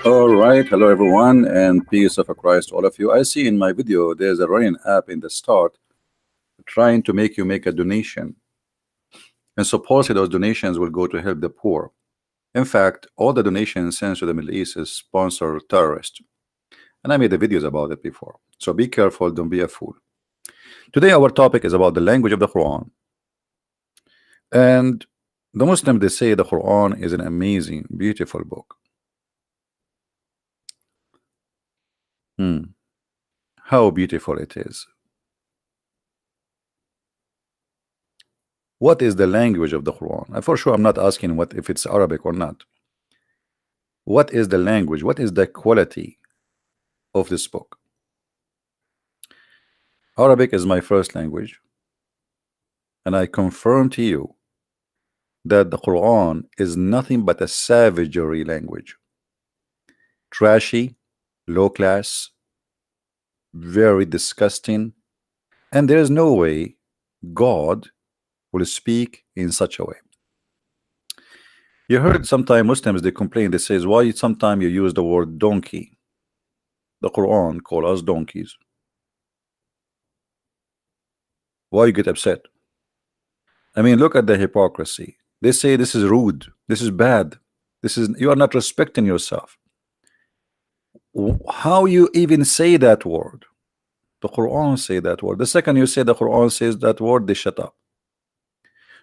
All right, hello everyone, and peace of Christ to all of you. I see in my video there's a running app in the start trying to make you make a donation, and supposedly those donations will go to help the poor. In fact, all the donations sent to the Middle East is sponsor terrorists, and I made the videos about it before. So be careful, don't be a fool. Today our topic is about the language of the Quran, and the Muslims they say the Quran is an amazing, beautiful book. Hmm. How beautiful it is. What is the language of the Quran? For sure, I'm not asking what if it's Arabic or not. What is the language? What is the quality of this book? Arabic is my first language, and I confirm to you that the Quran is nothing but a savagery language. Trashy, low class, very disgusting, and there is no way God will speak in such a way. You heard sometimes Muslims they complain, they says, why sometimes you use the word donkey? The Quran call us donkeys. Why you get upset? I mean, look at the hypocrisy. They say this is rude, this is bad, this is you are not respecting yourself. How you even say that word? The Quran say that word. The second you say the Quran says that word, they shut up.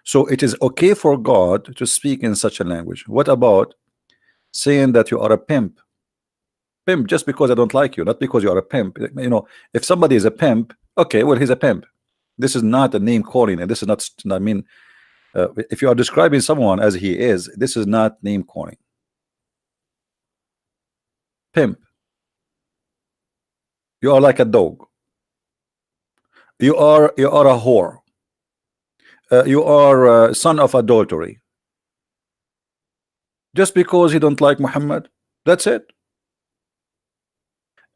So it is okay for God to speak in such a language. What about saying that you are a pimp? Pimp just because I don't like you, not because you are a pimp. You know, if somebody is a pimp, okay, well, he's a pimp. This is not a name calling, and this is not, I mean, if you are describing someone as he is, this is not name calling. Pimp, you are like a dog. You are a whore. You are son of adultery. Just because you don't like Muhammad, that's it.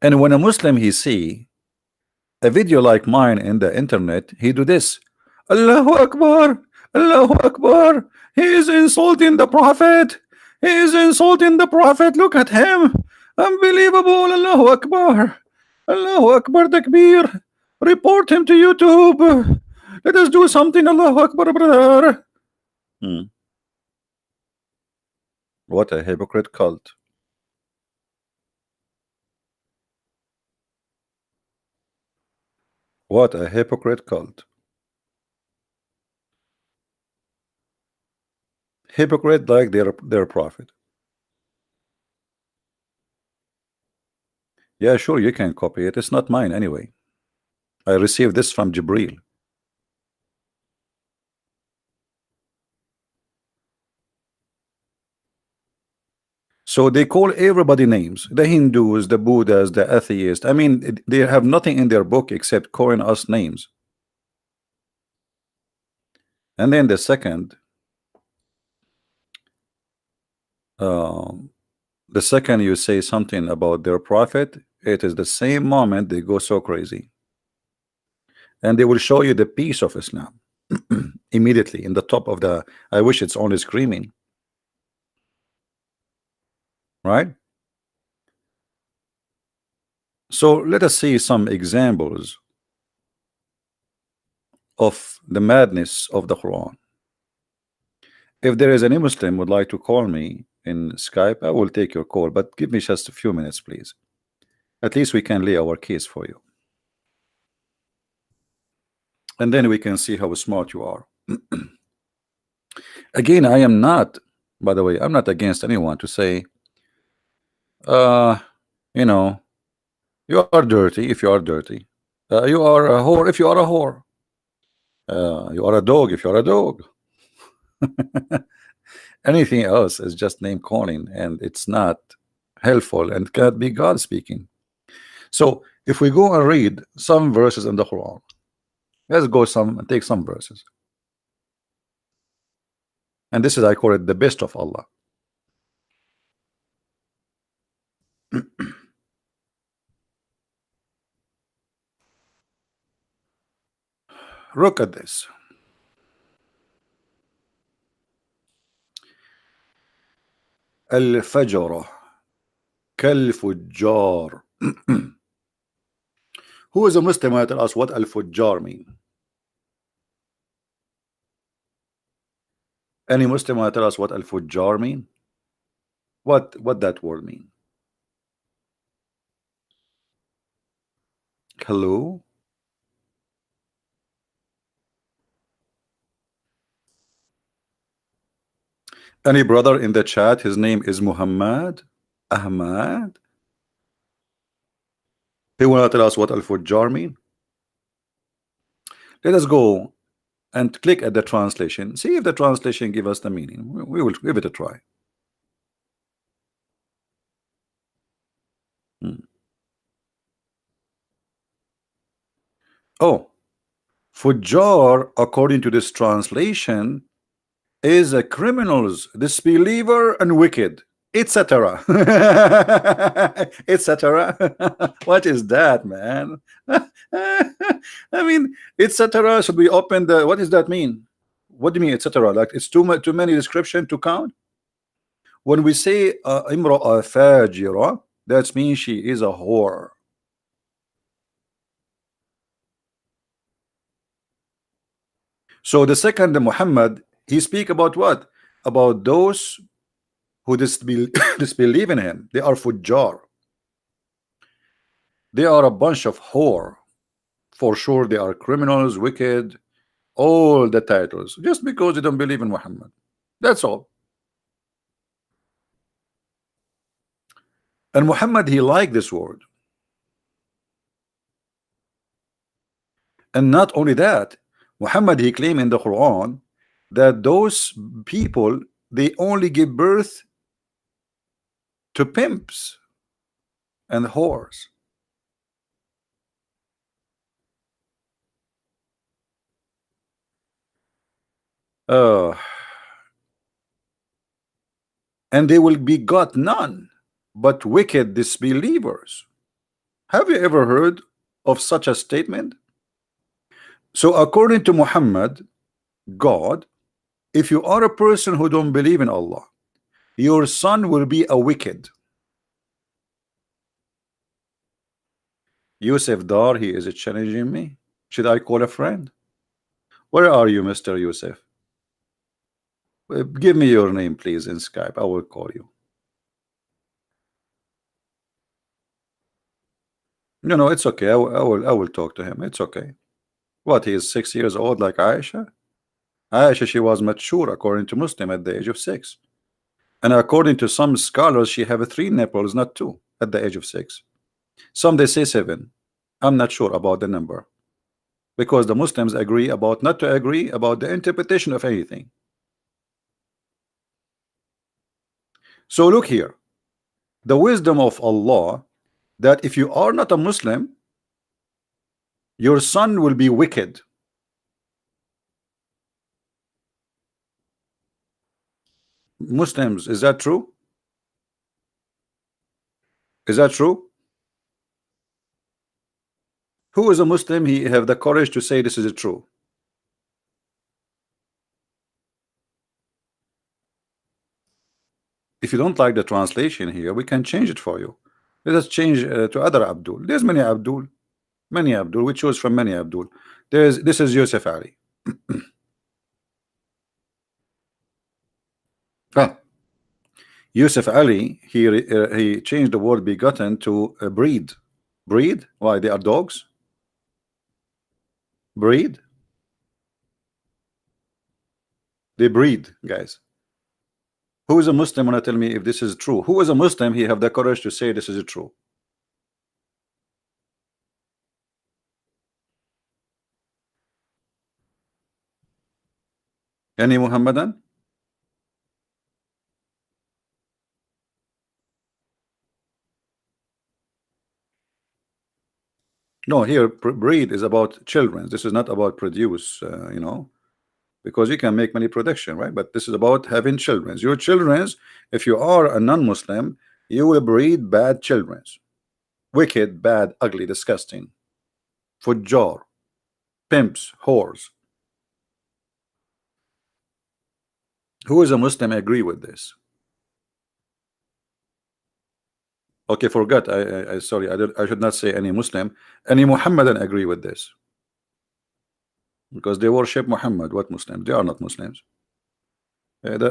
And when a Muslim he see a video like mine in the internet, he do this. Allahu Akbar, Allahu Akbar. He is insulting the Prophet. He is insulting the Prophet. Look at him. Unbelievable. Allahu Akbar. Allahu Akbar Takbir. Report him to YouTube. Let us do something. Allahu Akbar, brother. What a hypocrite cult. What a hypocrite cult. Hypocrite like their prophet. Yeah, sure, you can copy it. It's not mine anyway. I received this from Jibril. So they call everybody names. The Hindus, the Buddhas, the atheists. I mean, they have nothing in their book except calling us names. And then the second, you say something about their prophet, it is the same moment they go so crazy. And they will show you the peace of Islam immediately in the top of the, I wish it's only screaming. Right? So let us see some examples of the madness of the Quran. If there is any Muslim would like to call me in Skype, I will take your call, but give me just a few minutes, please. At least we can lay our case for you. And then we can see how smart you are. Again, I am not, by the way, I'm not against anyone to say, you know, you are dirty if you are dirty. You are a whore if you are a whore. You are a dog if you are a dog. Anything else is just name calling, and it's not helpful and cannot be God speaking. So if we go and read some verses in the Quran, let's go take some verses. And this is, I call it the best of Allah. Look at this. Al-Fajr كالفجار. Who is a Muslim who tell us what al-fujjar mean? Any Muslim who tell us what al-fujjar mean? What that word mean? Hello? Any brother in the chat, his name is Muhammad Ahmad. He will tell us what al-fujjar mean. Let us go and click at the translation. See if the translation give us the meaning. We will give it a try. Oh, Fujjar, according to this translation, is a criminals, disbeliever, and wicked, etc. etc. What is that, man? I mean, etc. Should we open the? What does that mean? What do you mean, etc.? Like it's too many description to count. When we say imra'a fajira, that means she is a whore. So the second Muhammad, he speak about what? About those who disbelieve in him. They are fujjar. They are a bunch of whore. For sure, they are criminals, wicked, all the titles, just because they don't believe in Muhammad. That's all. And Muhammad, he liked this word. And not only that, Muhammad, he claimed in the Quran that those people, they only give birth to pimps and whores. And they will begot none but wicked disbelievers. Have you ever heard of such a statement? So according to Muhammad, God, if you are a person who don't believe in Allah, your son will be a wicked. Yusuf Dar, he is challenging me. Should I call a friend? Where are you, Mr. Yusuf? Give me your name, please, in Skype. I will call you. No, it's okay. I will talk to him. It's okay. What, he is 6 years old like Aisha? Aisha, she was mature according to Muslim at the age of 6. And according to some scholars, she have 3 nipples, not 2, at the age of 6. Some they say 7. I'm not sure about the number. Because the Muslims agree about not to agree about the interpretation of anything. So look here. The wisdom of Allah, that if you are not a Muslim, your son will be wicked. Muslims, is that true? Is that true? Who is a Muslim? He have the courage to say this is true. If you don't like the translation here, we can change it for you. Let us change to other Abdul. There's many Abdul. Many Abdul. We choose from many Abdul. This is Yusuf Ali. Ah, Yusuf Ali, he changed the word begotten to breed. Breed? Why, they are dogs? Breed? They breed, guys. Who is a Muslim wanna tell me if this is true? Who is a Muslim? He have the courage to say this is true. Any Muhammadan? No, here breed is about children. This is not about produce, you know, because you can make many production, right? But this is about having children. Your children, if you are a non-Muslim, you will breed bad children. Wicked, bad, ugly, disgusting. Fujjar, pimps, whores. Who is a Muslim agree with this? Okay, forgot. I sorry. I should not say any Muslim. Any Muhammadan agree with this because they worship Muhammad. What Muslims? They are not Muslims.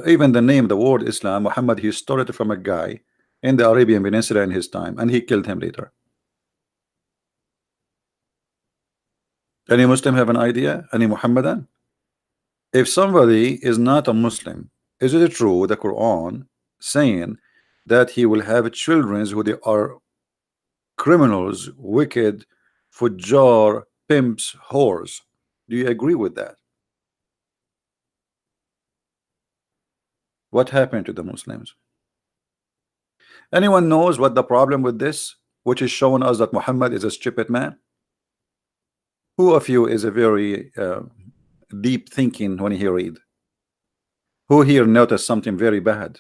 Even the name, the word Islam, Muhammad, he stole it from a guy in the Arabian Peninsula in his time, and he killed him later. Any Muslim have an idea? Any Muhammadan? If somebody is not a Muslim, is it true the Quran saying that he will have children who they are criminals, wicked, fujjar, pimps, whores? Do you agree with that? What happened to the Muslims? Anyone knows what the problem with this, which is showing us that Muhammad is a stupid man? Who of you is a very deep thinking when he read? Who here noticed something very bad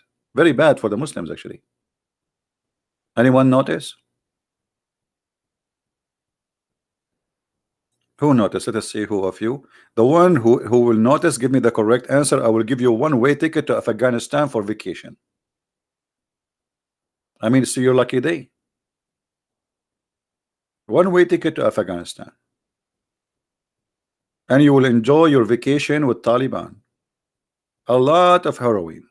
for the Muslims actually? Anyone notice? Who noticed? Let us see who of you. The one who will notice, give me the correct answer. I will give you one-way ticket to Afghanistan for vacation. I mean, see your lucky day. One-way ticket to Afghanistan. And you will enjoy your vacation with Taliban. A lot of heroin.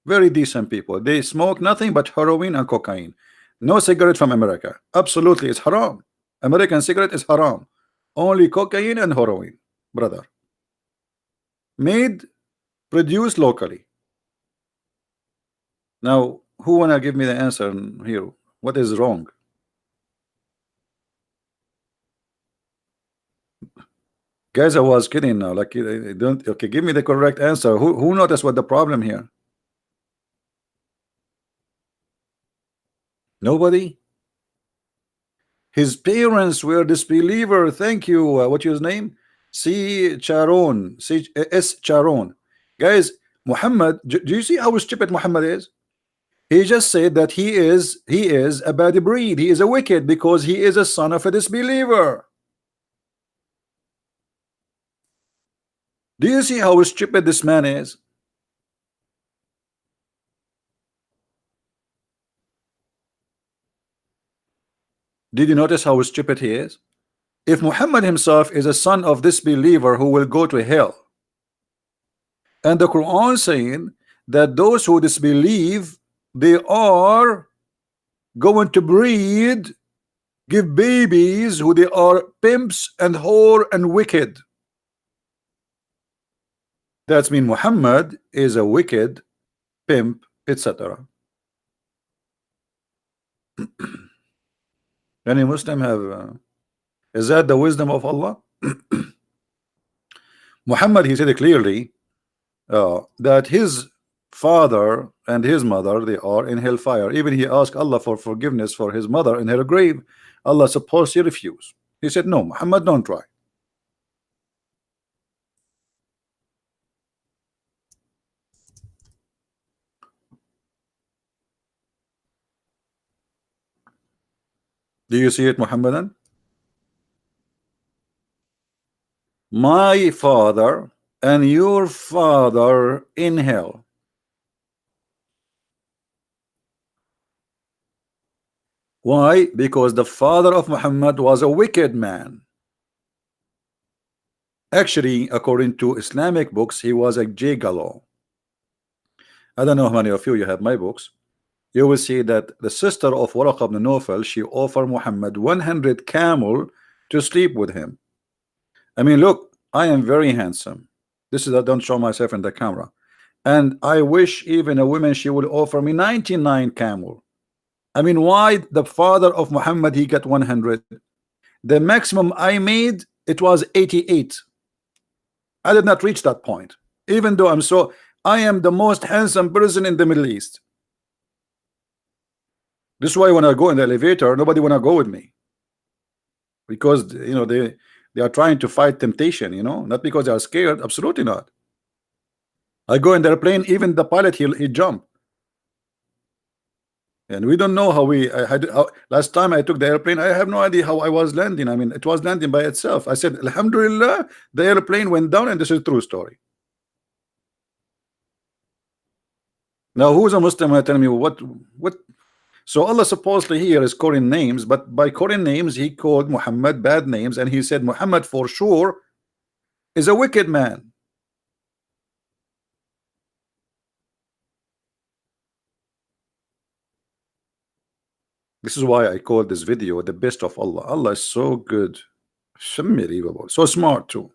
Very decent people. They smoke nothing but heroin and cocaine. No cigarette from America. Absolutely, it's haram. American cigarette is haram. Only cocaine and heroin, brother. Made, produced locally. Now, who wanna give me the answer here? What is wrong? Guys, I was kidding now. Like, don't. Okay, give me the correct answer. Who noticed what the problem here? Nobody. His parents were disbeliever. Thank you. What's his name? C. Charon. C. S. Charon. Guys, Muhammad. Do you see how stupid Muhammad is? He just said that he is a bad breed. He is a wicked because he is a son of a disbeliever. Do you see how stupid this man is? Did you notice how stupid he is? If Muhammad himself is a son of this believer who will go to hell, and the Quran saying that those who disbelieve, they are going to breed, give babies who they are pimps and whore and wicked. That's mean Muhammad is a wicked pimp, etc. Any Muslim have is that the wisdom of Allah? Muhammad, he said it clearly that his father and his mother, they are in hellfire. Even he asked Allah for forgiveness for his mother in her grave. Allah supposed to refuse. He said, no, Muhammad, don't try. Do you see it, Muhammadan? My father and your father in hell. Why? Because the father of Muhammad was a wicked man. Actually, according to Islamic books, he was a gigolo. I don't know how many of you have my books. You will see that the sister of Waraq ibn Nawfal, she offered Muhammad 100 camel to sleep with him. I mean, look, I am very handsome. This is, I don't show myself in the camera. And I wish even a woman, she would offer me 99 camel. I mean, why the father of Muhammad, he got 100? The maximum I made, it was 88. I did not reach that point. Even though I am the most handsome person in the Middle East. This is why when I go in the elevator, nobody wanna go with me. Because, you know, they are trying to fight temptation, you know, not because they are scared. Absolutely not. I go in the airplane, even the pilot, he jump. And we don't know how last time I took the airplane, I have no idea how I was landing. I mean, it was landing by itself. I said, Alhamdulillah, the airplane went down, and this is a true story. Now, who's a Muslim? Tell me what? So Allah supposedly here is calling names, but by calling names, he called Muhammad bad names, and he said Muhammad for sure is a wicked man. This is why I call this video the best of Allah. Allah is so good, unbelievable, so smart too.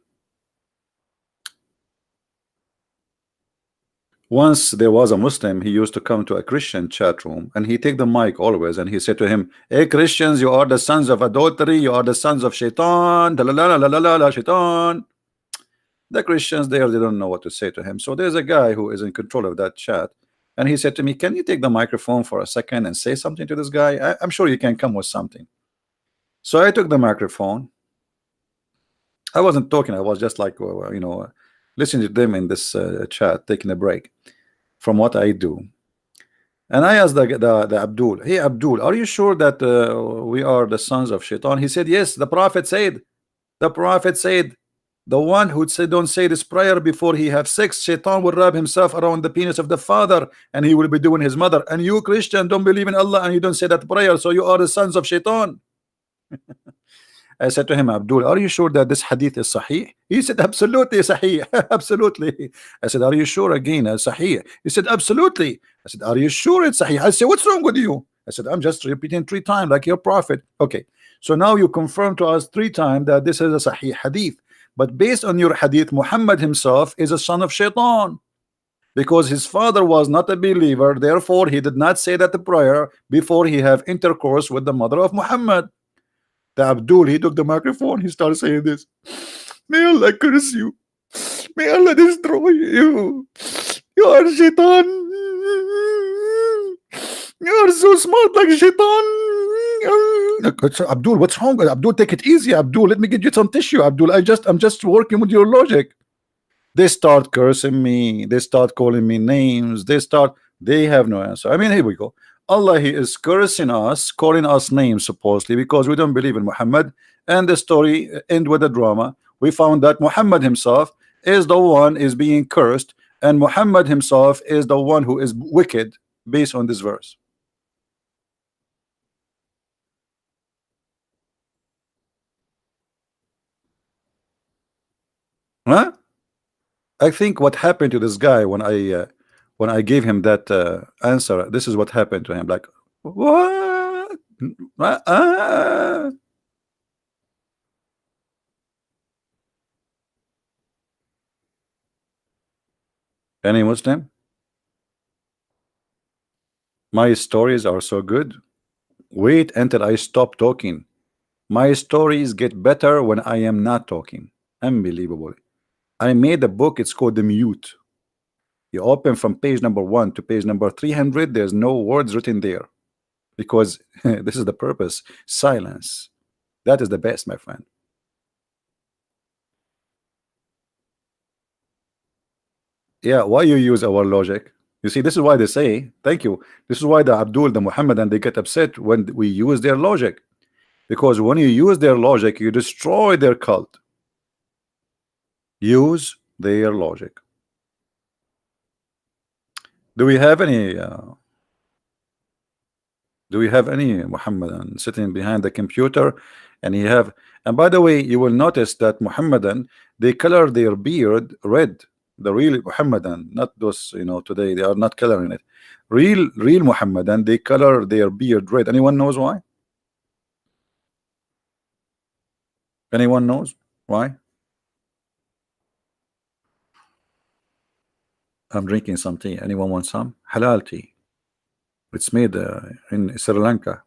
Once there was a Muslim, he used to come to a Christian chat room, and he take the mic always, and he said to him, "Hey Christians, you are the sons of adultery, you are the sons of shaitan, shaitan." The Christians there, they don't know what to say to him. So there's a guy who is in control of that chat, and he said to me, "Can you take the microphone for a second and say something to this guy? I'm sure you can come with something." So I took the microphone. I wasn't talking, I was just like, listening to them in this chat, taking a break from what I do. And I asked the Abdul, "Hey Abdul, are you sure that we are the sons of shaitan?" He said, "Yes, the Prophet said, the Prophet said, the one who said don't say this prayer before he have sex, shaitan will wrap himself around the penis of the father and he will be doing his mother. And you Christian don't believe in Allah and you don't say that prayer, so you are the sons of shaitan." I said to him, "Abdul, are you sure that this hadith is sahih?" He said, "Absolutely sahih." Absolutely. I said, "Are you sure again sahih?" He said, "Absolutely." I said, "Are you sure it's sahih?" I said, "What's wrong with you?" I said, "I'm just repeating 3 times like your prophet." Okay, so now you confirm to us 3 times that this is a sahih hadith, but based on your hadith, Muhammad himself is a son of shaitan because his father was not a believer, therefore he did not say that the prayer before he have intercourse with the mother of Muhammad. The Abdul, he took the microphone, he started saying this: "May Allah curse you, may Allah destroy you, you are shaitan, you are so smart like shaitan." Abdul, what's wrong? Abdul, take it easy. Abdul, let me get you some tissue. Abdul, I'm just working with your logic. They start cursing me, they start calling me names, they have no answer. I mean, here we go. Allah, he is cursing us, calling us names supposedly because we don't believe in Muhammad, and the story end with a drama. We found that Muhammad himself is the one is being cursed, and Muhammad himself is the one who is wicked based on this verse. Huh? I think what happened to this guy when I gave him that answer, this is what happened to him. Like, what? Any Muslim? My stories are so good. Wait until I stop talking. My stories get better when I am not talking. Unbelievable. I made a book, it's called The Mute. You open from page number 1 to page number 300, there's no words written there because this is the purpose. Silence. That is the best, my friend. Yeah, why you use our logic? You see, this is why they say, thank you. This is why the Abdul, the Muhammad, and they get upset when we use their logic. Because when you use their logic, you destroy their cult. Use their logic. Do we have any Muhammadan sitting behind the computer? And by the way, you will notice that Muhammadan, they color their beard red. The real Muhammadan, not those, today they are not coloring it. Real Muhammadan, they color their beard red. Anyone knows why? Anyone knows why? I'm drinking some tea. Anyone want some? Halal tea. It's made in Sri Lanka.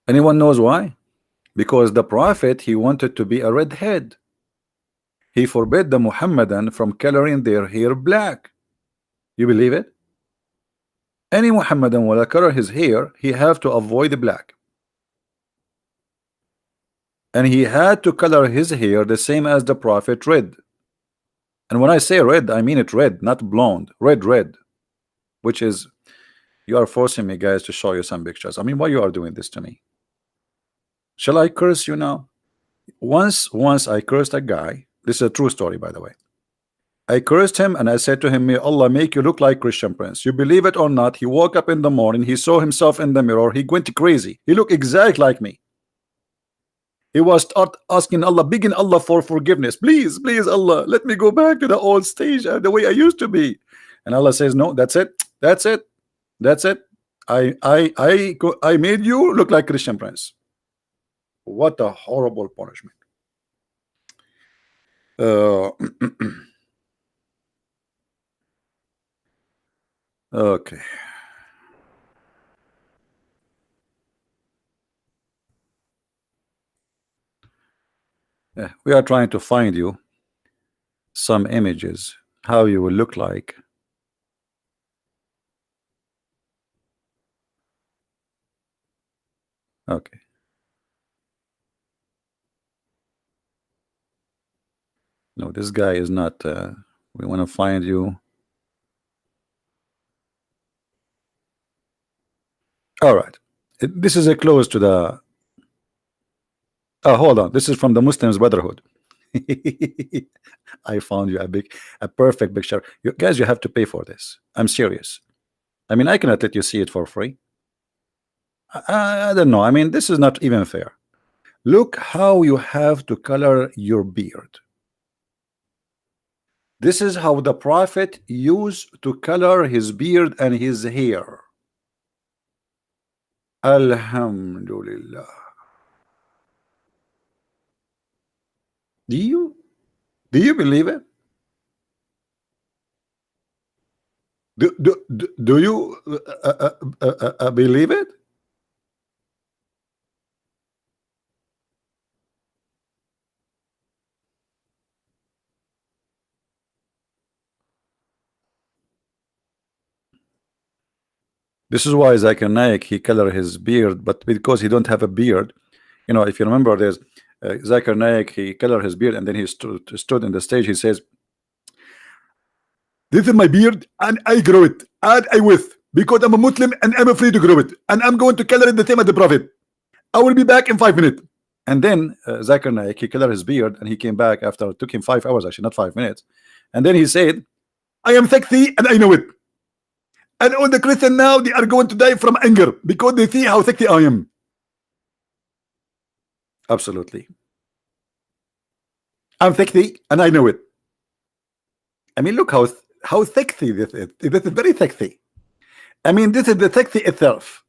Anyone knows why? Because the Prophet, he wanted to be a redhead. He forbid the Muhammadan from coloring their hair black. You believe it? Any Muhammadan will color his hair, he have to avoid the black. And he had to color his hair the same as the Prophet red. And when I say red, I mean it red, not blonde. Red. Which is, you are forcing me, guys, to show you some pictures. I mean, why you are doing this to me? Shall I curse you now? Once I cursed a guy. This is a true story, by the way. I cursed him and I said to him, may Allah make you look like Christian Prince. You believe it or not, he woke up in the morning, he saw himself in the mirror, he went crazy. He looked exactly like me. He was start asking Allah, begging Allah for forgiveness. Please, please, Allah, let me go back to the old stage, the way I used to be. And Allah says, no, that's it. That's it. That's it. I made you look like Christian Prince. What a horrible punishment. Okay. Yeah, we are trying to find you some images, how you will look like. Okay. No, this guy is not. We want to find you. All right. This is a close to the. Oh, hold on. This is from the Muslims Brotherhood. I found you a perfect picture. You guys, you have to pay for this. I'm serious. I mean, I cannot let you see it for free. I don't know. I mean, this is not even fair. Look how you have to color your beard. This is how the Prophet used to color his beard and his hair. Alhamdulillah. Do you believe it? Do you believe it? This is why Zakir Naik he color his beard, but because he don't have a beard, you know, if you remember, there's Zakir Naik he color his beard and then he stood in the stage. He says, "This is my beard, and I grow it, and I with because I'm a Muslim and I'm free to grow it, and I'm going to color it the same as the Prophet. I will be back in 5 minutes." And then Zakir Naik he colored his beard and he came back after it took him 5 hours, actually not 5 minutes, and then he said, "I am sexy and I know it. And all the Christians now they are going to die from anger because they see how sexy I am." Absolutely. I'm sexy and I know it. I mean, look how sexy this is. This is very sexy. I mean, this is the sexy itself.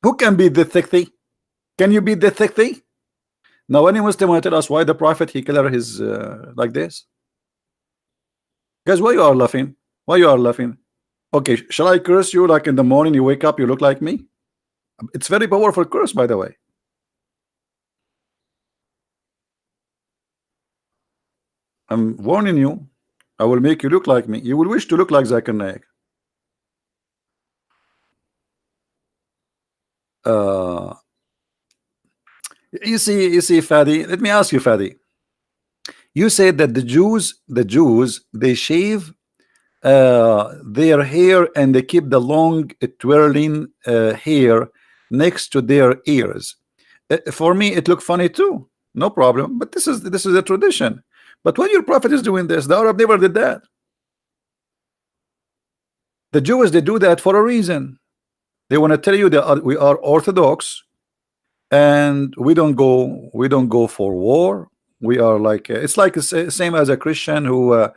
Who can be this sexy? Can you be this sexy? Now, any Muslim want to tell us why the Prophet he color his like this? Guys, why you are laughing? Why you are laughing? Okay, shall I curse you like in the morning you wake up you look like me? It's very powerful curse, by the way. I'm warning you. I will make you look like me. You will wish to look like Zakir Naik. Uh, you see, Fadi. Let me ask you, Fadi. You said that the Jews, they shave their hair and they keep the long twirling hair next to their ears. For me, it looked funny too. No problem. But this is a tradition. But when your prophet is doing this, the Arab never did that. The Jews they do that for a reason. They want to tell you that we are Orthodox and we don't go for war. We are like it's like the same as a Christian who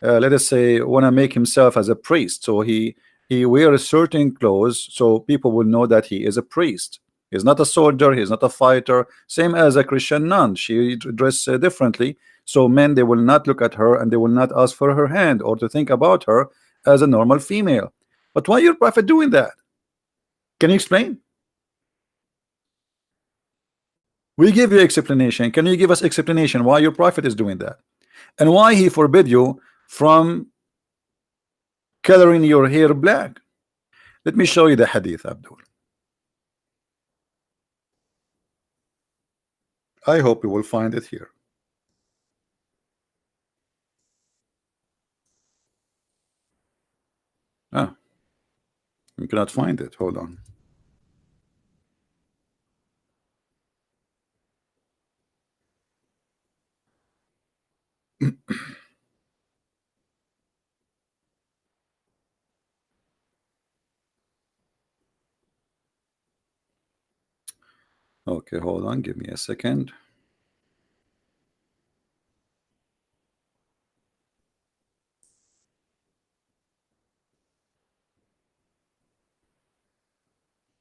let us say want to make himself as a priest, so he wears certain clothes so people will know that he is a priest. He's not a soldier, he's not a fighter. Same as a Christian nun, she dress differently, so men they will not look at her and they will not ask for her hand or to think about her as a normal female. But why your prophet doing that? Can you explain? We give you explanation. Can you give us explanation why your prophet is doing that and why he forbid you from coloring your hair black? Let me show you the hadith, Abdul. I hope you will find it here. Ah, you cannot find it. Hold on. Okay, hold on, give me a second.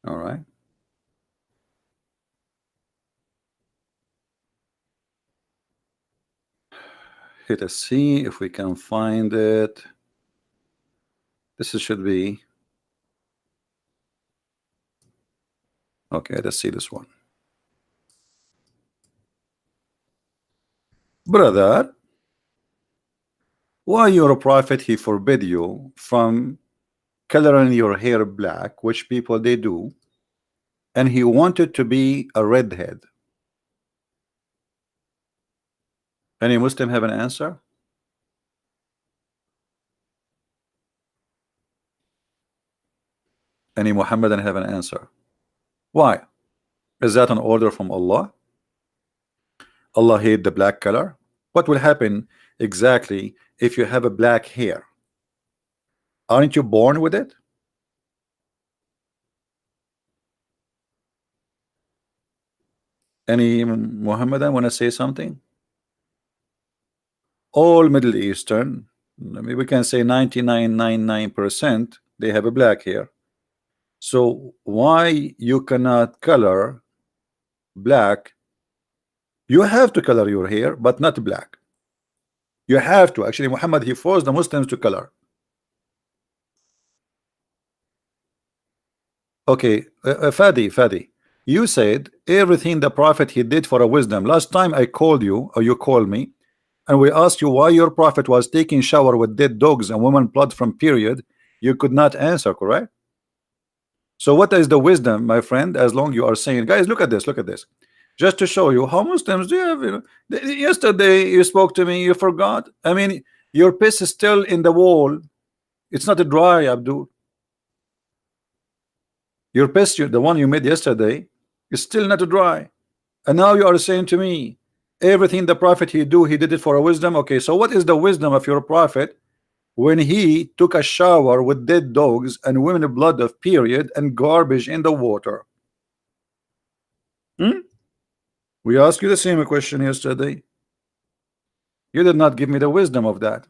All right. Hit a C if we can find it. Should be okay. Let's see this one. Brother, why your prophet he forbid you from coloring your hair black, which people they do, and he wanted to be a redhead? Any Muslim have an answer? Any Muhammadan have an answer? Why? Is that an order from Allah? Allah hate the black color? What will happen exactly if you have a black hair? Aren't you born with it? Any Muhammadan want to say something? All Middle Eastern, I mean, we can say 99.99% they have a black hair. So why you cannot color black? You have to color your hair, but not black. You have to. Actually, Muhammad, he forced the Muslims to color. Okay, Fadi, you said everything the prophet he did for a wisdom. Last time I called you, or you called me, and we asked you why your prophet was taking shower with dead dogs and woman blood from period. You could not answer, correct? So what is the wisdom, my friend? As long you are saying, guys, look at this, look at this, just to show you how Muslims do you have. Yesterday you spoke to me, you forgot. I mean, your piss is still in the wall. It's not dry, Abdul. Your piss, the one you made yesterday, is still not dry. And now you are saying to me, everything the prophet he did it for a wisdom. Okay, so what is the wisdom of your prophet when he took a shower with dead dogs and women blood of period and garbage in the water? Hmm? We asked you the same question yesterday. You did not give me the wisdom of that.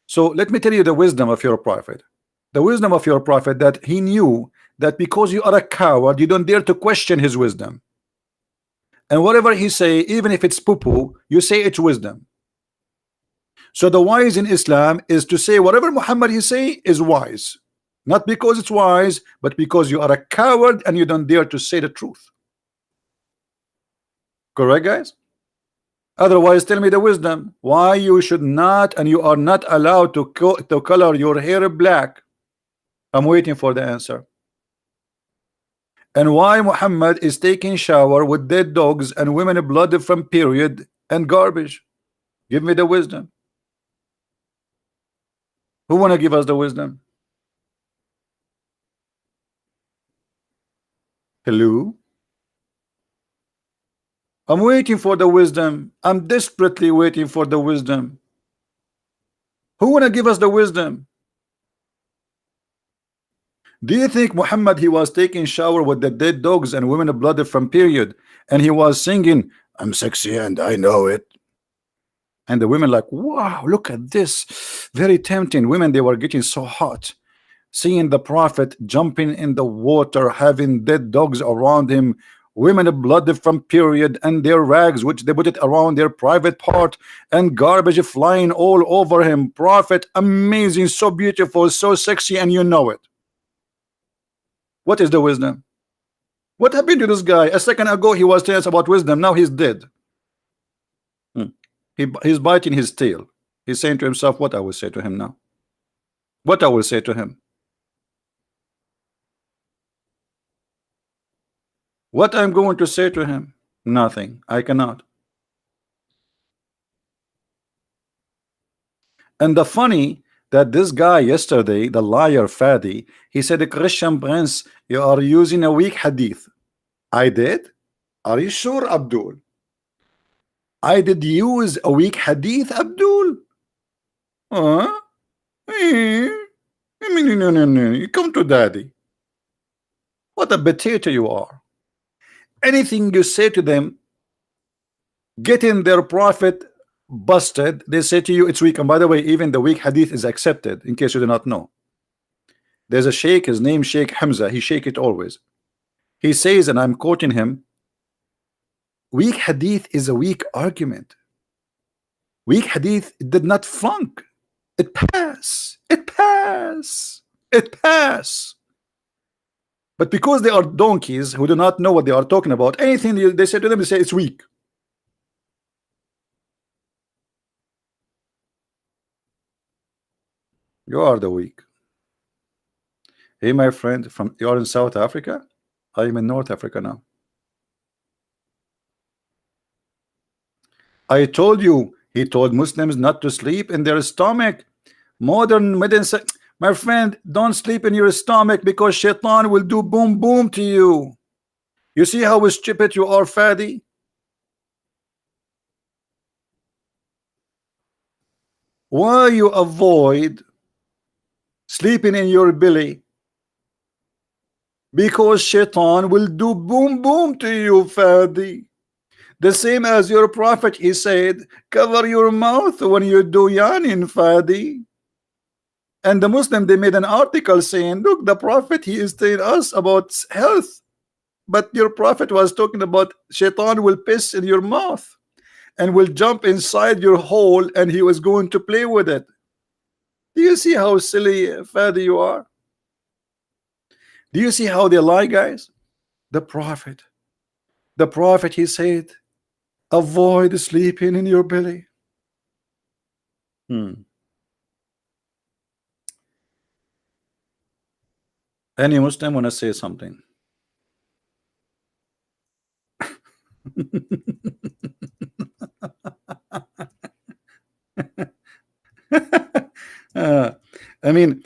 So let me tell you the wisdom of your prophet. The wisdom of your prophet, that he knew that because you are a coward, you don't dare to question his wisdom. And whatever he say, even if it's poo-poo, you say it's wisdom. So the wise in Islam is to say whatever Muhammad he say is wise. Not because it's wise, but because you are a coward and you don't dare to say the truth. Correct, guys? Otherwise, tell me the wisdom. Why you should not and you are not allowed to color your hair black? I'm waiting for the answer. And why Muhammad is taking shower with dead dogs and women blood from period and garbage? Give me the wisdom. Who want to give us the wisdom? Hello? I'm waiting for the wisdom. I'm desperately waiting for the wisdom. Who want to give us the wisdom? Do you think Muhammad he was taking shower with the dead dogs and women blood from period and he was singing, I'm sexy and I know it? And the women like, wow, look at this, very tempting. Women, they were getting so hot seeing the prophet jumping in the water, having dead dogs around him, women blood from period and their rags which they put it around their private part, and garbage flying all over him. Prophet amazing, so beautiful, so sexy, and you know it. What is the wisdom? What happened to this guy? A second ago he was telling us about wisdom, now he's dead. He's biting his tail. He's saying to himself, what I will say to him now? What I will say to him? What I'm going to say to him? Nothing. I cannot. And the funny that this guy yesterday, the liar Fadi, he said, Christian Prince, you are using a weak hadith. I did? Are you sure, Abdul? I did use a weak hadith, Abdul? Huh? No. You come to daddy. What a potato you are. anything you say to them, getting their prophet busted, they say to you it's weak. And by the way, even the weak hadith is accepted, in case you do not know. There's a sheikh, his name Sheikh Hamza, he shake it always. He says, and I'm quoting him, weak hadith is a weak argument. Weak hadith did not flunk. It pass. It pass. It pass. But because they are donkeys who do not know what they are talking about, anything they say to them, they say it's weak. You are the weak. Hey, my friend, from you are in South Africa? I am in North Africa now. I told you, he told Muslims not to sleep in their stomach. Modern medicine, my friend, don't sleep in your stomach because shaitan will do boom boom to you. You see how stupid you are, Fadi? Why you avoid sleeping in your belly? Because shaitan will do boom boom to you, Fadi. The same as your prophet, he said, cover your mouth when you do yanin, Fadi. And the Muslim, they made an article saying, look, the prophet, he is telling us about health, but your prophet was talking about shaitan will piss in your mouth and will jump inside your hole and he was going to play with it. Do you see how silly, Fadi, you are? Do you see how they lie, guys? The prophet, he said, avoid sleeping in your belly. Any Muslim want to say something? I mean,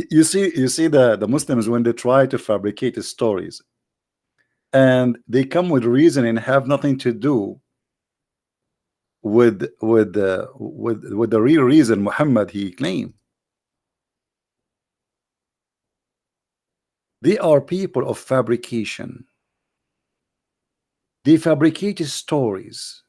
you see the Muslims, when they try to fabricate stories and they come with reason and have nothing to do with the real reason Muhammad he claimed. They are people of fabrication. They fabricate stories.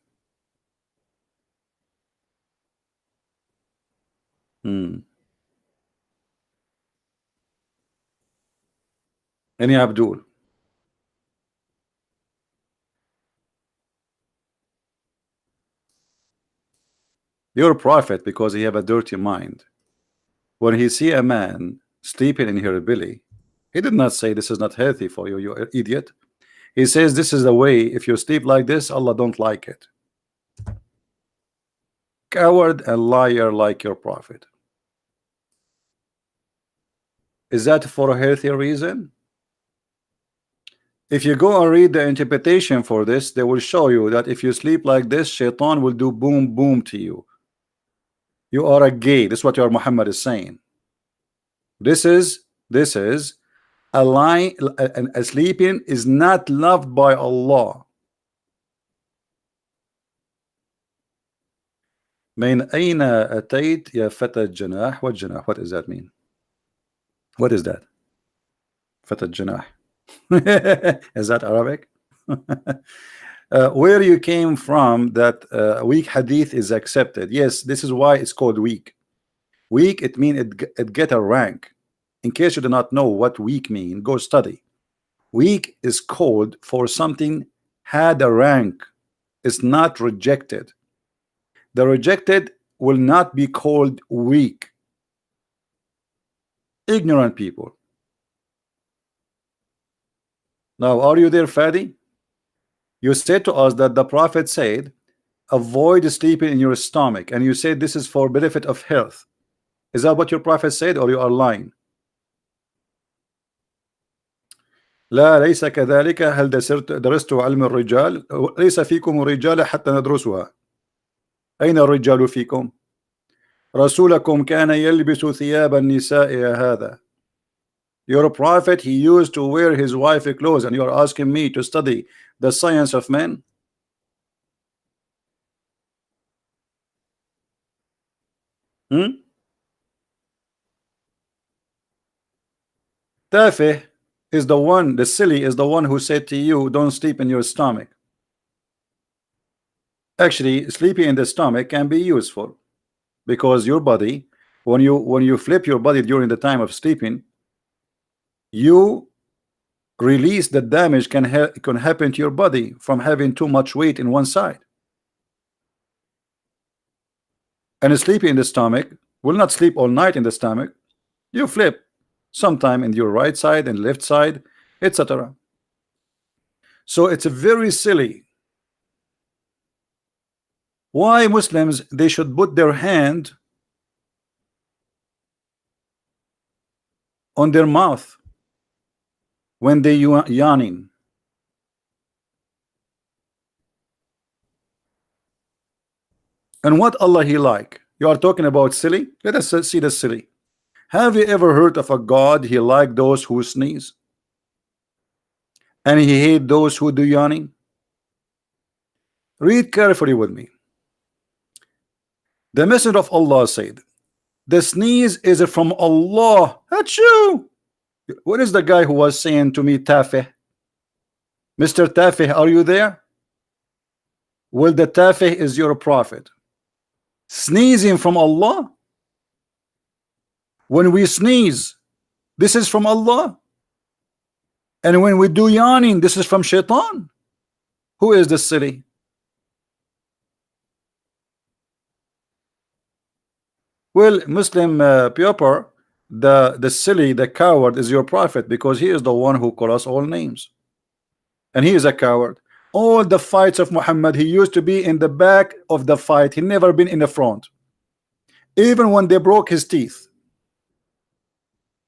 Any Abdul? Your prophet, because he have a dirty mind, when he see a man sleeping in her belly, he did not say this is not healthy for you, you idiot. He says this is the way, if you sleep like this, Allah don't like it. Coward and liar like your prophet. Is that for a healthy reason? If you go and read the interpretation for this, they will show you that if you sleep like this, shaitan will do boom boom to you. You are a gay. This is what your Muhammad is saying. This is a lie, and a sleeping is not loved by Allah. من أين أتيت يا فتى الجناح? What جناح? What does that mean? What is that? فتى الجناح. Is that Arabic? Where you came from, that weak hadith is accepted. Yes, this is why it's called weak. Weak, it means it get a rank. In case you do not know what weak mean, go study. Weak is called for something had a rank. It's not rejected. The rejected will not be called weak. Ignorant people. Now, are you there, Fadi? You said to us that the prophet said, avoid sleeping in your stomach, and you said this is for benefit of health. Is that what your prophet said, or you are lying? لا ليس كذلك. هل درست علم الرجال؟ ليس فيكم الرجال حتى ندرسها. أين الرجال فيكم؟ رسولكم كان يلبس ثياب النساء يا هذا. Your prophet, he used to wear his wife clothes, and you are asking me to study the science of men? تافه. is the one, the silly is the one who said to you, don't sleep in your stomach. Actually, sleeping in the stomach can be useful, because your body, when you flip your body during the time of sleeping, you release the damage can happen to your body from having too much weight in one side. And sleeping in the stomach will not sleep all night in the stomach. You flip sometime in your right side and left side, etc. So it's very silly why Muslims they should put their hand on their mouth when they yawning. And what Allah He like? You are talking about silly? Let us see the silly. Have you ever heard of a God He like those who sneeze? And He hate those who do yawning? Read carefully with me. The Messenger of Allah said, the sneeze is from Allah. Achoo! What is the guy who was saying to me, Tafeh? Mr. Tafeh, are you there? Well, the Tafeh is your prophet. Sneezing from Allah? When we sneeze, this is from Allah. And when we do yawning, this is from Shaitan. Who is the silly? Well, Muslim Piopar, the silly, the coward is your prophet, because he is the one who call us all names. And he is a coward. All the fights of Muhammad, he used to be in the back of the fight. He never been in the front. Even when they broke his teeth,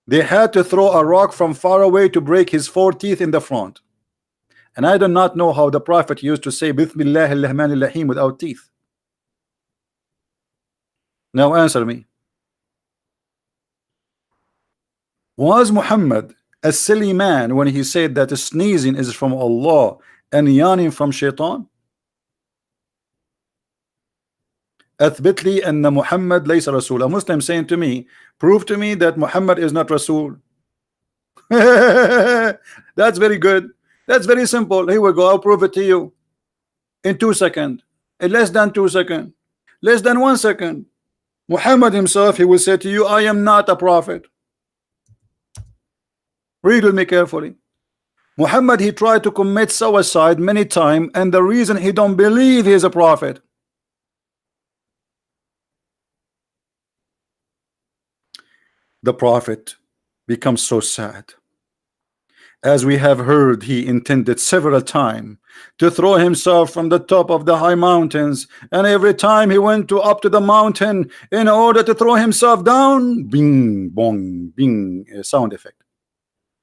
they had to throw a rock from far away to break his 4 teeth in the front. And I do not know how the prophet used to say Bismillah ar-Rahman ar-Rahim without teeth. Now answer me. Was Muhammad a silly man when he said that sneezing is from Allah and yawning from Shaitan? أثبت لي أن محمد ليس رسول. A Muslim saying to me, prove to me that Muhammad is not Rasul. That's very good. That's very simple. Here we go. I'll prove it to you in 2 seconds, in less than 2 seconds, less than 1 second. Muhammad himself, he will say to you, I am not a prophet. Read with me carefully. Muhammad, he tried to commit suicide many times, and the reason he don't believe he is a prophet. The prophet becomes so sad. As we have heard, he intended several times to throw himself from the top of the high mountains, and every time he went up to the mountain in order to throw himself down, bing bong bing, a sound effect.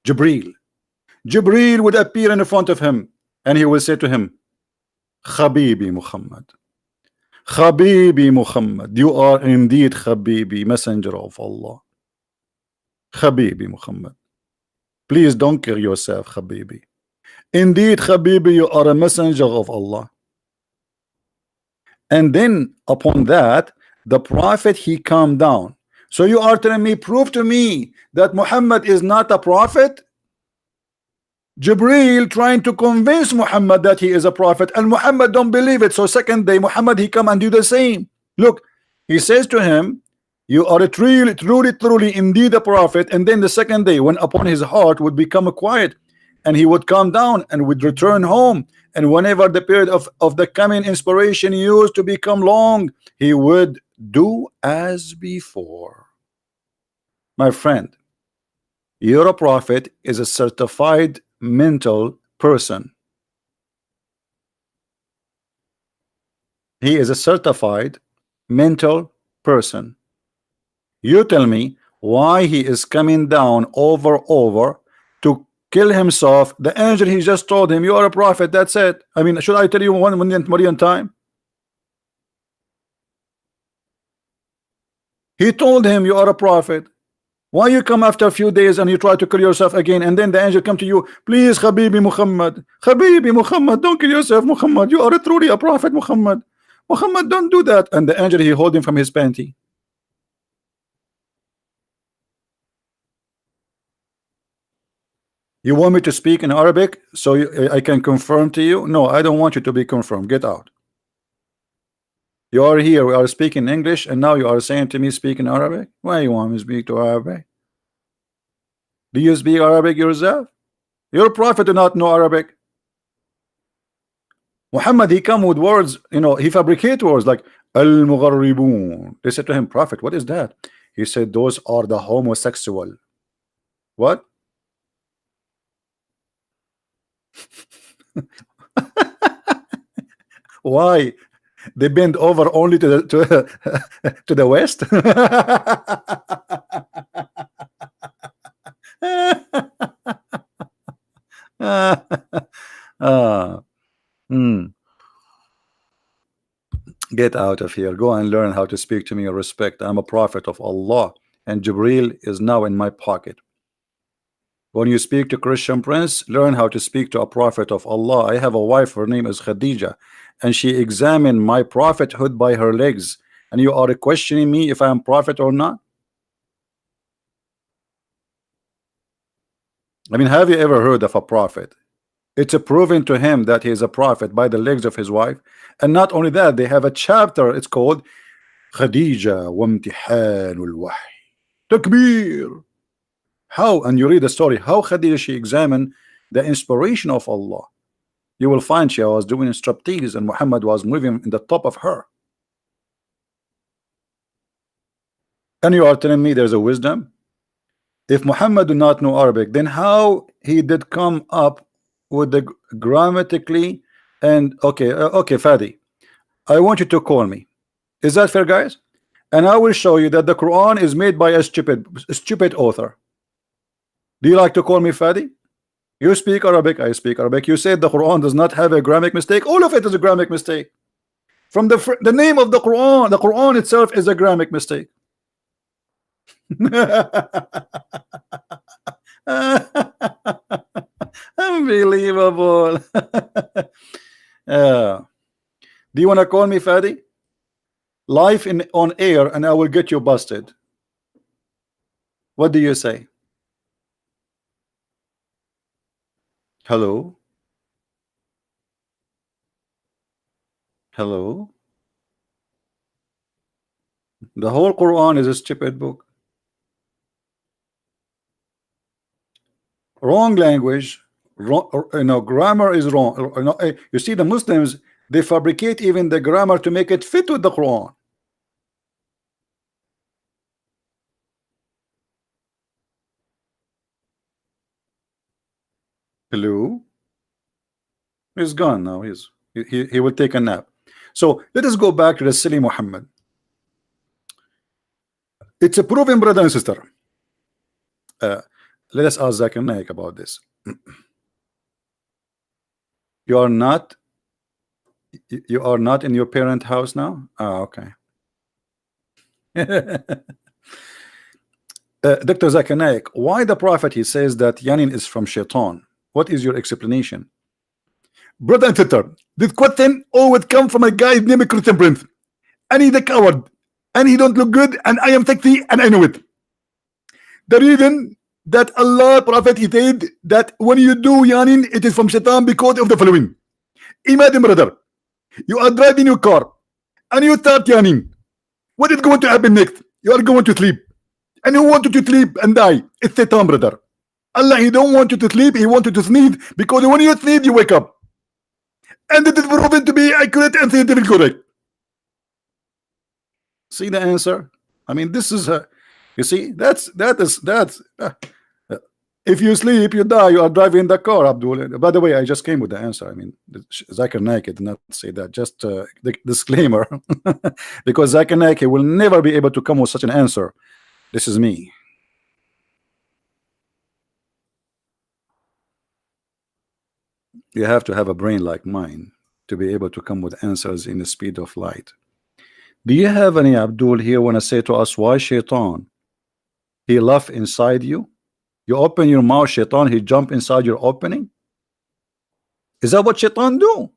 Jibreel would appear in front of him, and he will say to him, Habibi Muhammad, Habibi Muhammad, you are indeed Habibi, messenger of Allah. Habibi Muhammad, please don't kill yourself, Habibi. Indeed, Habibi, you are a messenger of Allah. And then upon that, the prophet, he calmed down. So you are telling me, prove to me that Muhammad is not a prophet? Jibreel trying to convince Muhammad that he is a prophet, and Muhammad don't believe it. So second day, Muhammad, he come and do the same. Look, he says to him, you are truly indeed a prophet. And then the second day, when upon his heart would become quiet, and he would calm down and would return home, and whenever the period of the coming inspiration used to become long, he would do as before. My friend, your prophet is a certified mental person. He is a certified mental person. You tell me why he is coming down over to kill himself. The angel, he just told him, you are a prophet, that's it. I mean, should I tell you 1,000,000 times? He told him, you are a prophet. Why you come after a few days and you try to kill yourself again, and then the angel come to you, please Habibi Muhammad, Habibi Muhammad, don't kill yourself, Muhammad, you are truly a prophet, Muhammad, don't do that. And the angel, he hold him from his panty. You want me to speak in Arabic so I can confirm to you? No, I don't want you to be confirmed. Get out. You are here. We are speaking English, and now you are saying to me speak in Arabic. Why you want me to speak to Arabic? Do you speak Arabic yourself? Your prophet do not know Arabic. Muhammad, he come with words, you know, he fabricate words like al-mugharribun. They said to him, Prophet, what is that? He said, those are the homosexual. What? Why? They bend over only to the to the west. Hmm. Get out of here. Go and learn how to speak to me in respect. I'm a prophet of Allah, and Jibril is now in my pocket. When you speak to Christian Prince, learn how to speak to a prophet of Allah. I have a wife, her name is Khadija, and she examined my prophethood by her legs. And you are questioning me if I am prophet or not? I mean, have you ever heard of a prophet? It's proven to him that he is a prophet by the legs of his wife. And not only that, they have a chapter, it's called Khadija wa imtihanul wahy. Takbir. How, and you read the story, how Khadija, she examined the inspiration of Allah. You will find she was doing striptease and Muhammad was moving in the top of her. And you are telling me there's a wisdom? If Muhammad do not know Arabic, then how he did come up with the grammatically and okay, Fadi, I want you to call me. Is that fair, guys? And I will show you that the Quran is made by a stupid author. Do you like to call me Fadi? You speak Arabic, I speak Arabic. You said the Quran does not have a grammar mistake. All of it is a grammar mistake. From the name of the Quran itself is a grammar mistake. Unbelievable. Do you want to call me Fadi? Live on air, and I will get you busted. What do you say? Hello? Hello? The whole Quran is a stupid book. Wrong language, wrong, grammar is wrong. You see, the Muslims, they fabricate even the grammar to make it fit with the Quran. Hello? He's gone now. He will take a nap. So let us go back to the silly Muhammad. It's a proven, brother and sister. Let us ask Zakir Naik about this. You are not in your parent house now? Okay. Dr. Zakir Naik, why the Prophet he says that Yanin is from Shaitan? What is your explanation? Brother and sister, this question always come from a guy named Christian Prince, and he's a coward, and he don't look good, and I am sexy, and I know it. The reason that Allah Prophet he said that when you do Yanin, it is from Shaitan because of the following. Imagine, brother, you are driving your car and you start Yanin. What is going to happen next? You are going to sleep, and who wanted to sleep and die? It's Satan, brother. Allah, he don't want you to sleep, he wants you to sneeze, because when you sneeze, you wake up. And it is proven to be accurate and scientifically correct. See the answer? I mean, this is you see, that's if you sleep, you die. You are driving the car, Abdul. By the way, I just came with the answer. I mean, Zakir Naik did not say that. Just the disclaimer, because Zakir Naik will never be able to come with such an answer. This is me. You have to have a brain like mine to be able to come with answers in the speed of light. Do you have any, Abdul, here want to say to us why Shaitan he laugh inside you? You open your mouth, Shaitan he jump inside your opening? Is that what Shaitan do?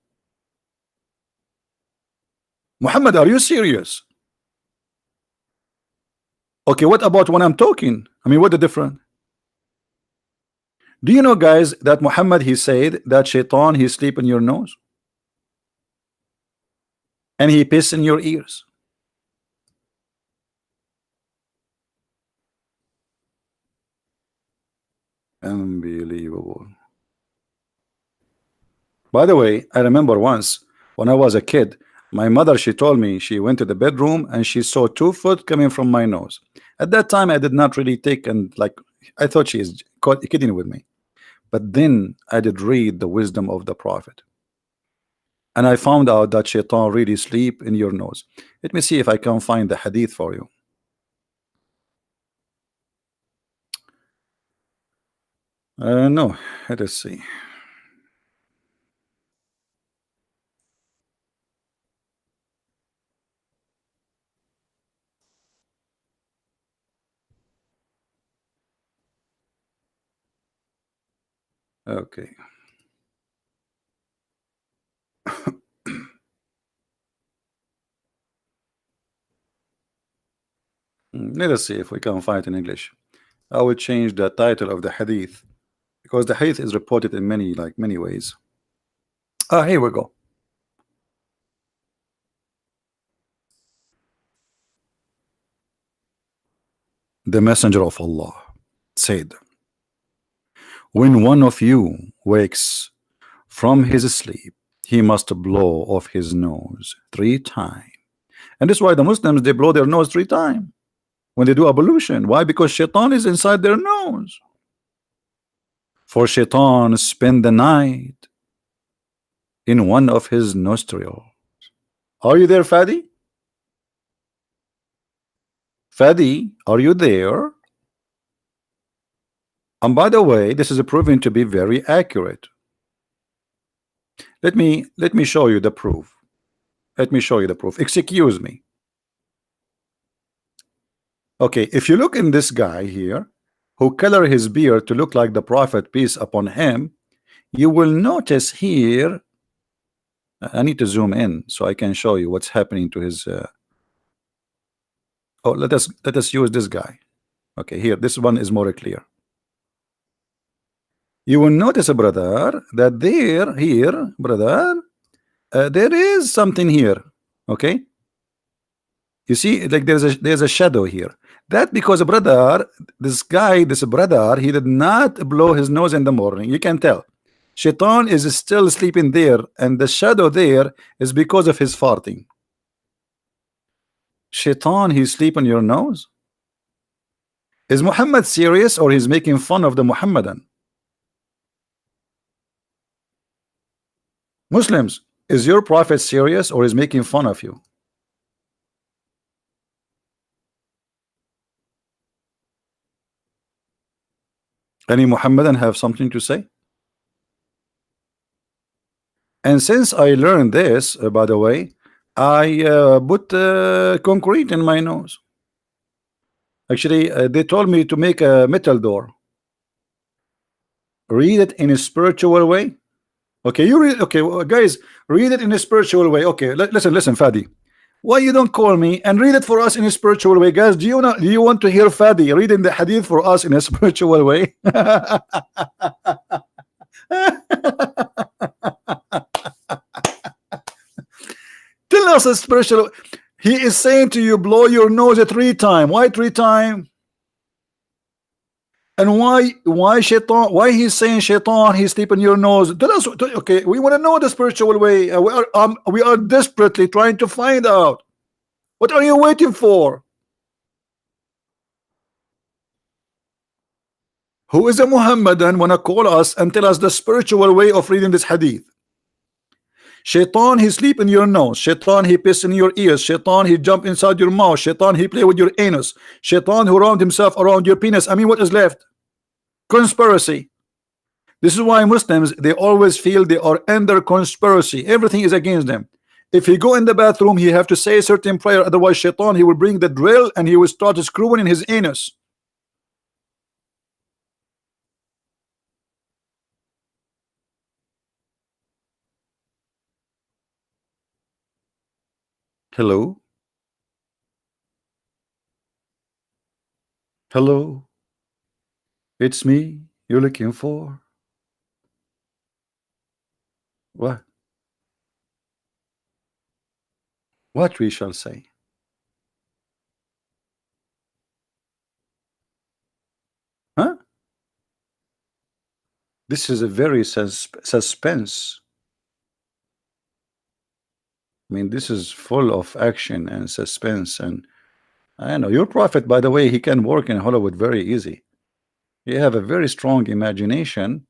Muhammad, are you serious? Okay, what about when I'm talking? I mean, what the difference? Do you know, guys, that Muhammad he said that shaitan he sleep in your nose and he piss in your ears? Unbelievable. By the way, I remember once when I was a kid, my mother she told me she went to the bedroom and she saw 2 foot coming from my nose. At that time, I did not really take and like I thought she is kidding with me. But then I did read the wisdom of the Prophet, and I found out that shaitan really sleep in your nose. Let me see if I can find the hadith for you. No, let us see. Okay. Let us see if we can find it in English. I will change the title of the hadith because the hadith is reported in many ways. Ah, here we go. The Messenger of Allah said, when one of you wakes from his sleep, he must blow off his nose 3 times. And that's why the Muslims they blow their nose 3 times when they do ablution. Why? Because shaitan is inside their nose. For shaitan spend the night in one of his nostrils. Are you there, Fadi? Fadi, are you there? And by the way, this is proven to be very accurate. Let me show you the proof. Let me show you the proof. Excuse me. Okay, if you look in this guy here, who color his beard to look like the Prophet, peace upon him, you will notice here. I need to zoom in so I can show you what's happening to his. Oh, let us use this guy. Okay, here this one is more clear. You will notice, brother, that here, brother, there is something here. Okay, you see, like there's a shadow here. That because brother, this guy, this brother, he did not blow his nose in the morning. You can tell. Shaitan is still sleeping there, and the shadow there is because of his farting. Shaitan, he's sleeping your nose. Is Muhammad serious or he's making fun of the Muhammadan? Muslims, is your prophet serious or is making fun of you? Any Muhammadan have something to say? And since I learned this, by the way, I put concrete in my nose. Actually, they told me to make a metal door. Read it in a spiritual way. Okay, you read. Okay, well, guys, read it in a spiritual way. Okay, listen, Fadi. Why you don't call me and read it for us in a spiritual way, guys? Do you want to hear Fadi reading the hadith for us in a spiritual way? Tell us a spiritual. He is saying to you, blow your nose 3 times. Why 3 times? And why shaitan? Why he's saying shaitan? He's sleeping your nose. Tell us. Okay, we want to know the spiritual way. We are desperately trying to find out. What are you waiting for? Who is a Muhammadan wanna call us and tell us the spiritual way of reading this hadith? Shaitan, he sleep in your nose. Shaitan, he piss in your ears. Shaitan, he jump inside your mouth. Shaitan, he play with your anus. Shaitan, who round himself around your penis. I mean, what is left? Conspiracy. This is why Muslims, they always feel they are under conspiracy. Everything is against them. If he go in the bathroom, he have to say a certain prayer. Otherwise, shaitan, he will bring the drill and he will start screwing in his anus. Hello? Hello? It's me, You're looking for what? What we shall say? Huh? This is a very suspense. I mean, this is full of action and suspense. And I know your prophet, by the way, he can work in Hollywood very easy. He have a very strong imagination,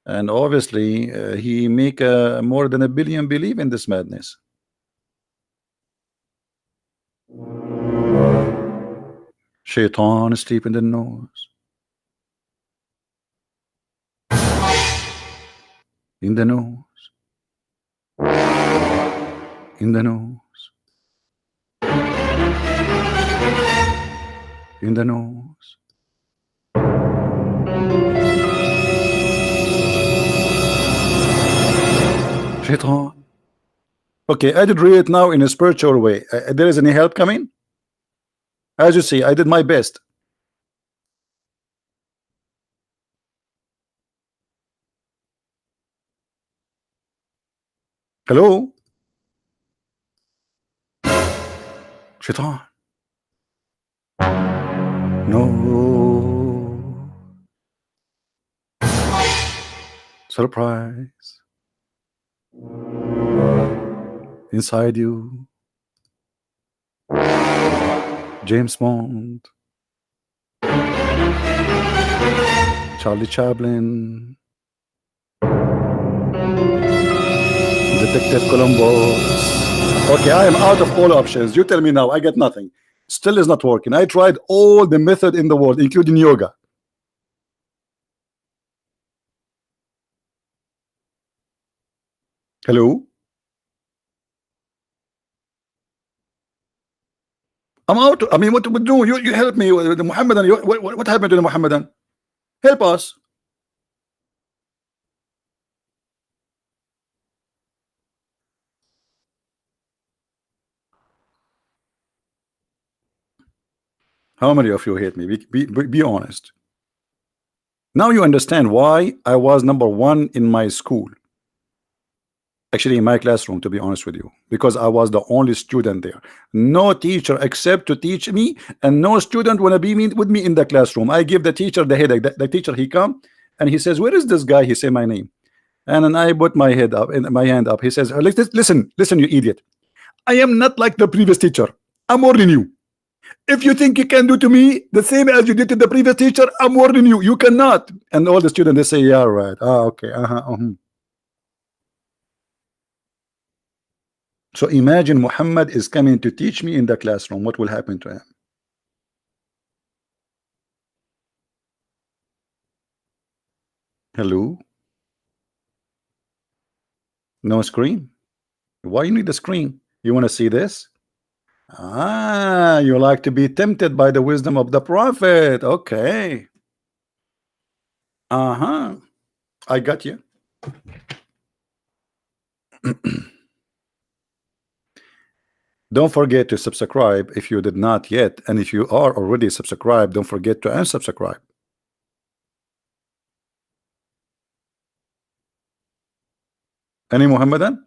and obviously he make more than 1 billion believe in this madness. Shaitan asleep in the nose. In the nose. In the nose. In the nose. Shaitan. Okay, I did read it now in a spiritual way. There is any help coming? As you see, I did my best. Hello? Shaitan. No. Surprise. Inside you. James Bond. Charlie Chaplin. Detective Columbo. Okay, I am out of all options. You tell me now. I get nothing. Still is not working. I tried all the method in the world, including yoga. Hello? I'm out. I mean, what to do? You help me with the Muhammadan. What happened to the Muhammadan? Help us. How many of you hate me? Be honest. Now you understand why I was #1 in my school. Actually, in my classroom, to be honest with you, because I was the only student there. No teacher except to teach me, and no student wanna be with me in the classroom. I give the teacher the headache. The teacher, he come and he says, "Where is this guy?" He say my name, and then I put my head up and my hand up. He says, "Listen, listen, you idiot. I am not like the previous teacher. I'm warning you. If you think you can do to me the same as you did to the previous teacher, I'm warning you. You cannot." And all the students, they say, "Yeah, right. Ah, okay. So imagine Muhammad is coming to teach me in the classroom. What will happen to him? Hello? No screen? Why you need a screen? You want to see this? Ah, you like to be tempted by the wisdom of the prophet. Okay. Uh-huh. I got you. Don't forget to subscribe if you did not yet. And if you are already subscribed, don't forget to unsubscribe. Any Muhammadan?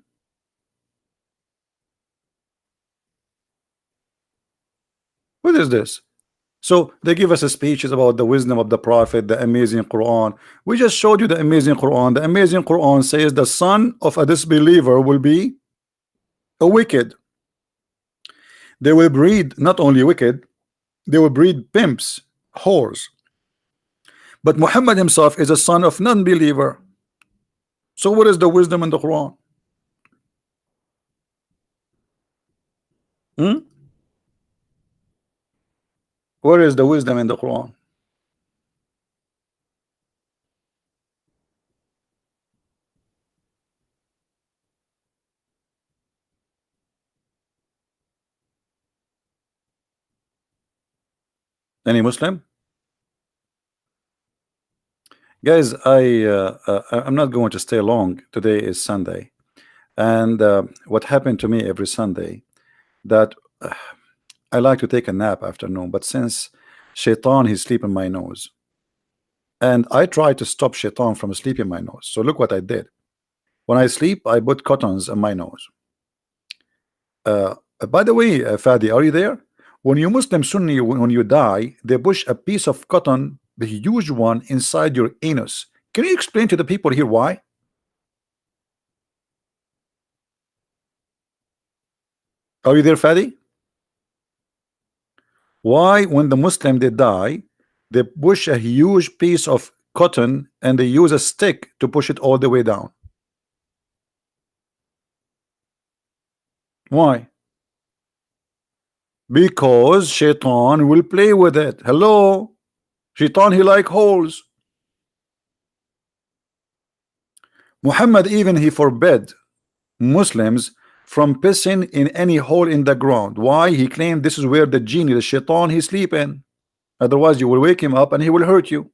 What is this? So they give us a speeches about the wisdom of the prophet, the amazing Quran. We just showed you the amazing Quran. The amazing Quran says the son of a disbeliever will be a wicked. They will breed not only wicked, they will breed pimps, whores. But Muhammad himself is a son of non-believer. So what is the wisdom in the Quran? Hmm? Where is the wisdom in the Quran? Any Muslim? Guys, I'm not going to stay long. Today is Sunday, and what happened to me every Sunday that I like to take a nap afternoon, but since Shaitan he's sleeping my nose, and I try to stop shaitan from sleeping my nose. So look what I did. When I sleep, I put cottons on my nose. By the way, Fadi, are you there? When you Muslim Sunni, when you die, they push a piece of cotton, the huge one, inside your anus. Can you explain to the people here why? Are you there, Fadi? Why, when the Muslim they die, they push a huge piece of cotton and they use a stick to push it all the way down? Why? Because shaitan will play with it. Hello, shaitan, he like holes. Muhammad even he forbid Muslims from pissing in any hole in the ground. Why? He claimed this is where the genie, the shaitan, he sleep in. Otherwise you will wake him up and he will hurt you.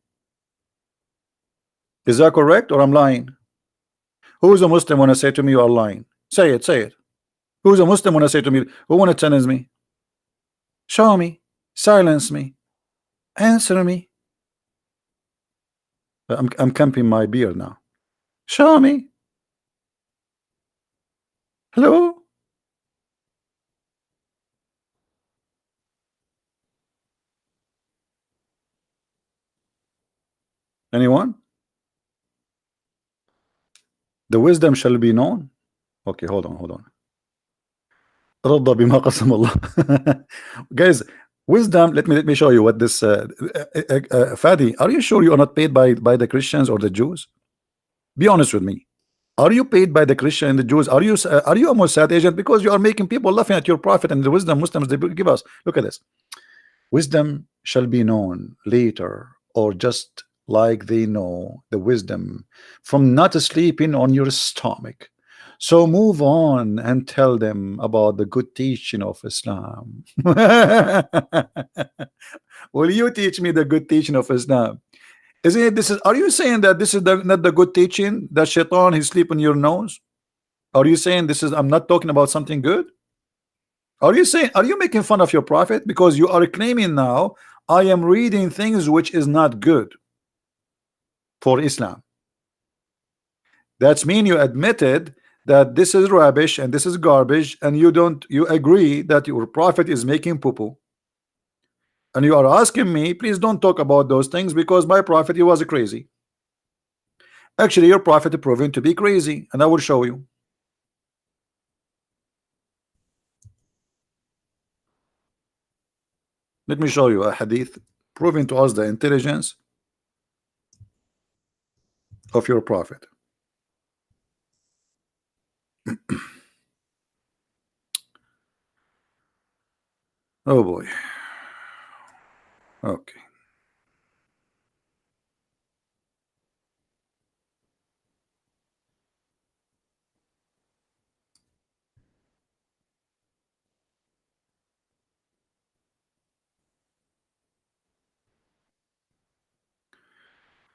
Is that correct or I'm lying? Who is a Muslim when I say to me you are lying? Say it, say it. Who's a Muslim when I say to me, who want to challenge me? Show me, silence me, answer me. I'm camping my beard now. Show me. Hello? Anyone? The wisdom shall be known. Okay, hold on, hold on. رضى بما قسم الله. Guys, wisdom, let me show you what this Fadi, are you sure you are not paid by the Christians or the Jews? Be honest with me. Are you paid by the Christian and the Jews? Are you a Mossad agent? Because you are making people laughing at your prophet and the wisdom Muslims they give us. Look at this. Wisdom shall be known later, or just like they know the wisdom from not sleeping on your stomach. So move on and tell them about the good teaching of Islam. Will you teach me the good teaching of Islam? Isn't it? This is. Are you saying that this is not the good teaching that shaitan he sleep on your nose? Are you saying this is? I'm not talking about something good. Are you saying? Are you making fun of your prophet because you are claiming now I am reading things which is not good for Islam? That's mean you admitted that this is rubbish and this is garbage, and you agree that your prophet is making poo-poo. And you are asking me, please don't talk about those things because my prophet he was crazy. Actually, your prophet is proven to be crazy, and I will show you. Let me show you a hadith proving to us the intelligence of your prophet. Oh boy. Okay.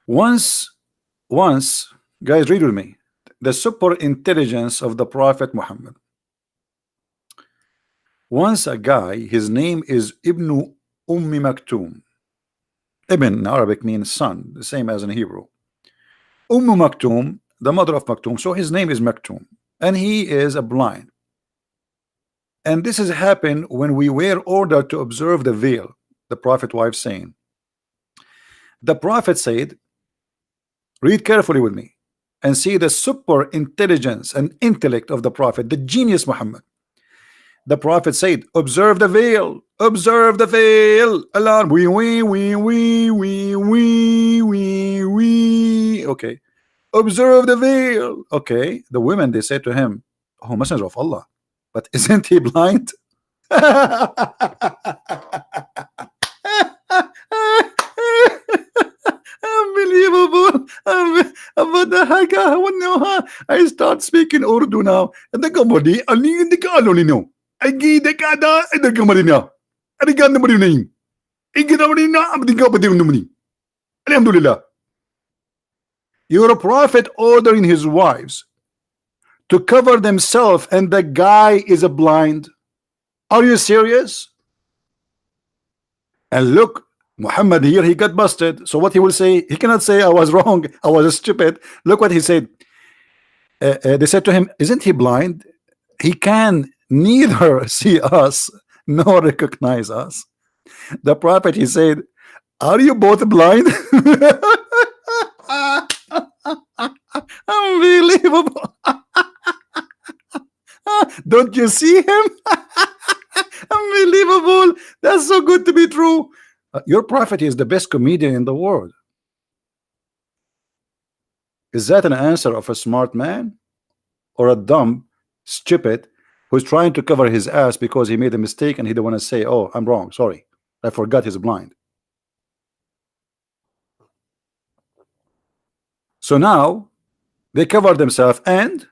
Once, guys, read with me. The super intelligence of the Prophet Muhammad. Once a guy, his name is Ibn Maktoum. Ibn in Arabic means son, the same as in Hebrew. Maktoum, the mother of Maktoum, so his name is Maktoum, and he is a blind. And this has happened when we were ordered to observe the veil. The Prophet wife saying, the Prophet said, read carefully with me and see the super intelligence and intellect of the Prophet, the genius Muhammad. The Prophet said, observe the veil, observe the veil. Alarm, wee wee wee wee wee wee wee wee. Okay, observe the veil. Okay, the women they said to him, oh messenger of Allah, but isn't he blind? Unbelievable. But the heck, I start speaking Urdu now. And the Gamodi, I need the Galolino. I give the Gada and the Gamarina. And the Ganamarina. Igamarina, I'm the Gabadim. Alhamdulillah. You're a prophet ordering his wives to cover themselves, and the guy is a blind. Are you serious? And look, Muhammad here, he got busted. So what he will say? He cannot say I was wrong, I was stupid. Look what he said. They said to him, isn't he blind? He can neither see us nor recognize us. The prophet, he said, are you both blind? Unbelievable. Don't you see him? Unbelievable. That's so good to be true. Your prophet is the best comedian in the world. Is that an answer of a smart man or a dumb stupid who's trying to cover his ass because he made a mistake and he don't want to say, oh, I'm wrong, sorry, I forgot he's blind? So now they cover themselves and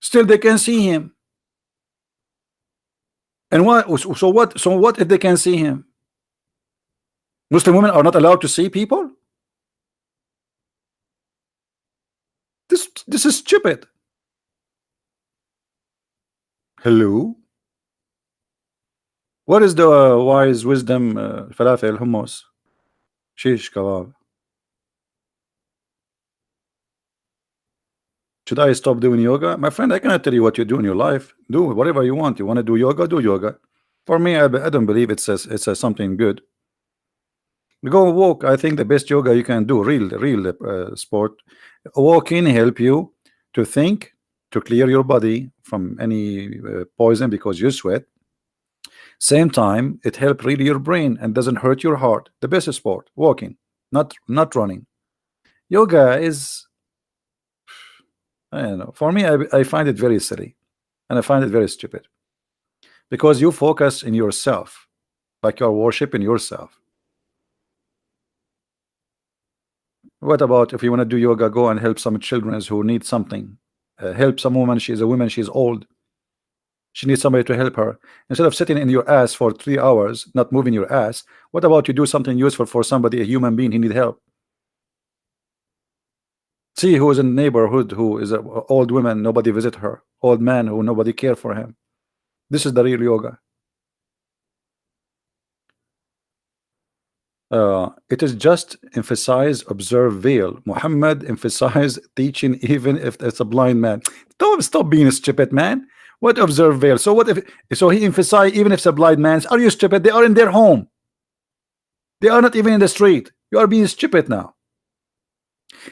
still they can see him. And what? So what? So what if they can see him? Muslim women are not allowed to see people. This is stupid. Hello. What is the wise wisdom? Falafel, hummus, shish kebab. Should I stop doing yoga? My friend, I cannot tell you what you do in your life. Do whatever you want. You want to do yoga, do yoga. For me, I don't believe it's something good. Go walk. I think the best yoga you can do, real sport. Walking help you to think, to clear your body from any poison because you sweat. Same time, it help really your brain and doesn't hurt your heart. The best sport, walking, not running. Yoga is, I don't know. For me, I find it very silly, and I find it very stupid because you focus in yourself, like you're worshiping yourself. What about if you want to do yoga, go and help some children who need something. Help some woman, she's a woman, she's old. She needs somebody to help her. Instead of sitting in your ass for 3 hours, not moving your ass, what about you do something useful for somebody, a human being, he need help? See who is in the neighborhood who is an old woman, nobody visit her. Old man who nobody care for him. This is the real yoga. It is just emphasize, observe, veil. Muhammad emphasize teaching even if it's a blind man. Don't stop being a stupid, man. What observe, veil? So what if? So he emphasize even if it's a blind man. Are you stupid? They are in their home. They are not even in the street. You are being stupid now.